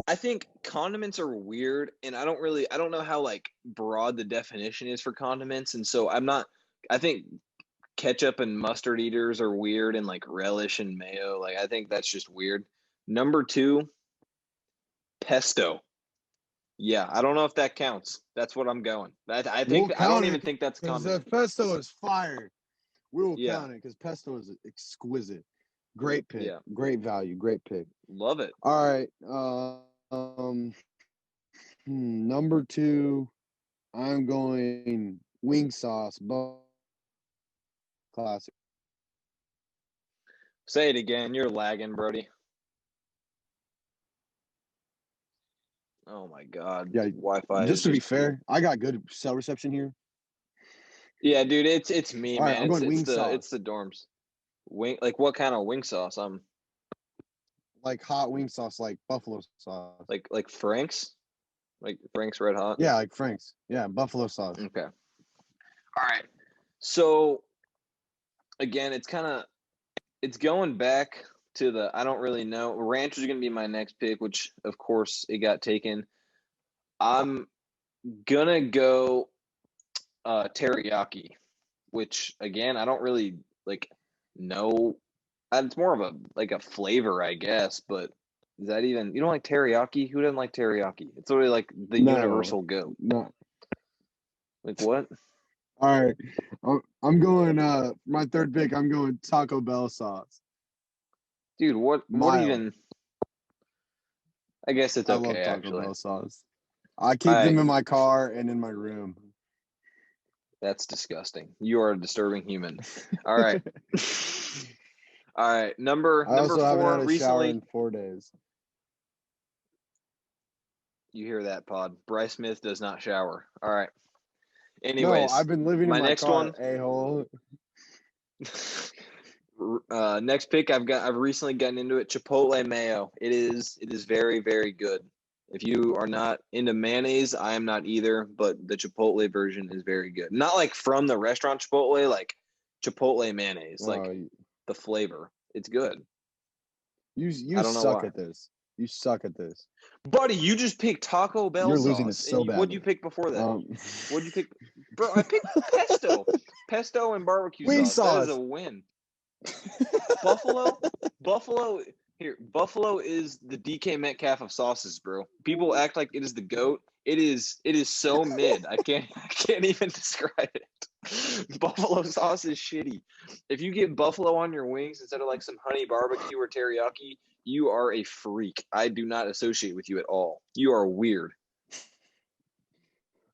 S1: I think condiments are weird, and I don't know how like broad the definition is for condiments, and so I think ketchup and mustard eaters are weird, and like relish and mayo, like I think that's just weird. Number two, pesto. Yeah, I don't know if that counts. That's what I'm going. I think
S2: We'll
S1: I don't
S2: count
S1: even
S2: it,
S1: think that's
S2: Because
S1: condiment.
S2: pesto is fire. We will
S1: Yeah.
S2: count it because pesto is exquisite. Great pick.
S1: Yeah.
S2: Great value. Great pick.
S1: Love it.
S2: All right. Number two, I'm going wing sauce. Classic.
S1: Say it again. You're lagging, Brody. Oh my God.
S2: Yeah,
S1: Wi-Fi.
S2: Just to be fair, I got good cell reception here.
S1: Yeah, dude. It's me,
S2: All right,
S1: man.
S2: I'm going wing
S1: It's
S2: sauce.
S1: the dorms. Like what kind of wing sauce?
S2: Like hot wing sauce, like buffalo sauce.
S1: Like Frank's, like Frank's Red Hot.
S2: Yeah, like Frank's. Yeah, buffalo sauce.
S1: Okay. All right. So again, it's going back to the I don't really know. Ranch is going to be my next pick, which of course it got taken. I'm gonna go teriyaki, which again I don't really like know. It's more of a flavor, I guess, but is that even you don't like teriyaki? Who doesn't like teriyaki? It's literally like the
S2: No.
S1: universal goat.
S2: No.
S1: Like what?
S2: All right. I'm going my third pick, I'm going Taco Bell sauce.
S1: Dude, what
S2: Mild.
S1: even I guess it's
S2: I love
S1: okay
S2: Taco
S1: actually.
S2: Bell sauce. I keep them in my car and in my room.
S1: That's disgusting. You are a disturbing human. All right. All right. Number
S2: I also haven't
S1: four
S2: had a shower
S1: recently.
S2: in 4 days.
S1: You hear that, Pod? Bryce Smith does not shower. All right. Anyways,
S2: No, I've been living
S1: my
S2: in my
S1: next
S2: car,
S1: one.
S2: a-hole.
S1: Next pick I've recently gotten into it. Chipotle mayo. It is very, very good. If you are not into mayonnaise, I am not either, but the Chipotle version is very good. Not like from the restaurant Chipotle, like Chipotle mayonnaise, like the flavor. It's good.
S2: You
S1: I don't know
S2: suck
S1: why.
S2: at this. You suck at this.
S1: Buddy, you just picked Taco Bell
S2: You're
S1: sauce.
S2: losing it so
S1: What'd
S2: badly.
S1: you pick before that? What'd you pick? Bro, I picked pesto. Pesto and barbecue
S2: Wing
S1: sauce. That is
S2: sauce.
S1: a win. Buffalo is the DK Metcalf of sauces, bro. People act like it is the GOAT. It is so mid. I can't even describe it. Buffalo sauce is shitty. If you get buffalo on your wings instead of like some honey barbecue or teriyaki, you are a freak. I do not associate with you at all. You are weird.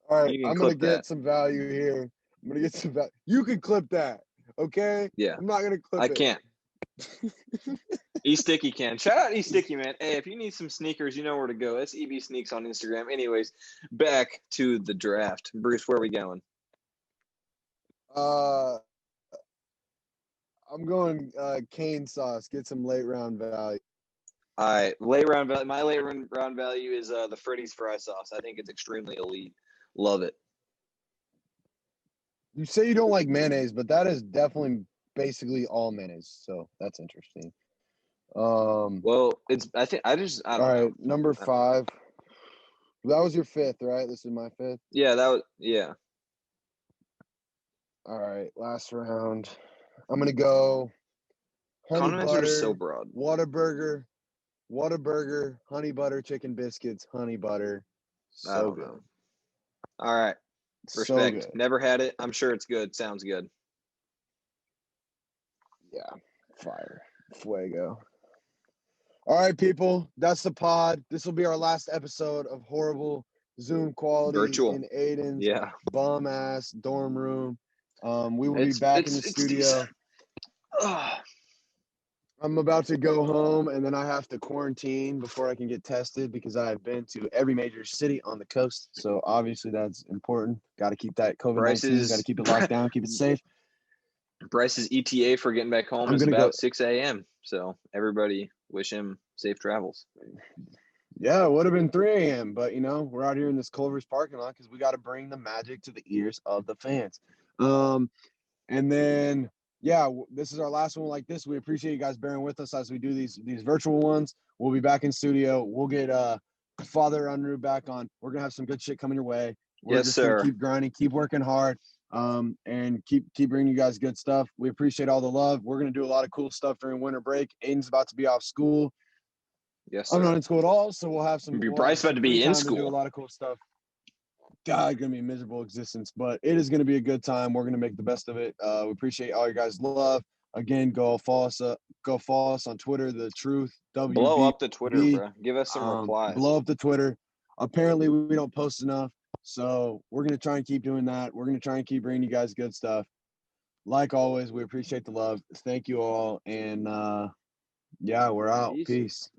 S2: All right,
S1: You can
S2: I'm going to
S1: clip
S2: get
S1: that.
S2: some value here. I'm going to get some value. You can clip that, okay?
S1: Yeah.
S2: I'm not going to clip
S1: I
S2: it.
S1: can't. E-Sticky can. Shout out E-Sticky, man. Hey, if you need some sneakers, you know where to go. That's EB Sneaks on Instagram. Anyways, back to the draft. Bruce, where are we going?
S2: I'm going cane sauce. Get some late round value.
S1: All right, late round value. My late round value is the Freddy's fry sauce. I think it's extremely elite. Love it.
S2: You say you don't like mayonnaise, but that is definitely basically all mayonnaise. So that's interesting.
S1: Well, I don't
S2: all right,
S1: know.
S2: number 5. That was your 5th, right? This is my 5th.
S1: Yeah.
S2: All right, last round. I'm gonna go honey
S1: Condiments
S2: butter,
S1: are just so broad.
S2: Whataburger, Whataburger, honey butter chicken biscuits, honey butter.
S1: I
S2: So
S1: don't
S2: good.
S1: know. All right.
S2: So
S1: Respect.
S2: good.
S1: Never had it. I'm sure it's good. Sounds good.
S2: Yeah. Fire. Fuego. All right, people. That's the pod. This will be our last episode of horrible Zoom quality
S1: Virtual.
S2: in Aiden's
S1: Yeah.
S2: bum ass dorm room. We will be back in the studio.
S1: Decent. Oh,
S2: I'm about to go home, and then I have to quarantine before I can get tested because I have been to every major city on the coast. So obviously that's important. Got to keep that COVID-19. Got to keep it locked down, keep it safe.
S1: Bryce's ETA for getting back home
S2: I'm
S1: is
S2: gonna
S1: about
S2: go-
S1: 6 a.m. So everybody wish him safe travels.
S2: Yeah, it would have been 3 a.m., but we're out here in this Culver's parking lot because we got to bring the magic to the ears of the fans. And then this is our last one like this. We appreciate you guys bearing with us as we do these virtual ones. We'll be back in studio. We'll get Father Unruh back on. We're gonna have some good shit coming your way. We're
S1: Yes,
S2: just
S1: sir.
S2: gonna keep grinding, keep working hard, and keep bringing you guys good stuff. We appreciate all the love. We're gonna do a lot of cool stuff during winter break. Aiden's about to be off school.
S1: Yes,
S2: I'm
S1: sir.
S2: not in school at all, so we'll have some.
S1: Bryce about to be in
S2: to do a
S1: school.
S2: lot of cool stuff. God, it's gonna be a miserable existence, but it is gonna be a good time. We're gonna make the best of it. We appreciate all your guys' love. Again, go follow us on Twitter, The Truth WB.
S1: Blow up the Twitter, bro. Give us some replies.
S2: Blow up the Twitter. Apparently, we don't post enough, so we're gonna try and keep doing that. We're gonna try and keep bringing you guys good stuff. Like always, we appreciate the love. Thank you all, and we're out. Peace.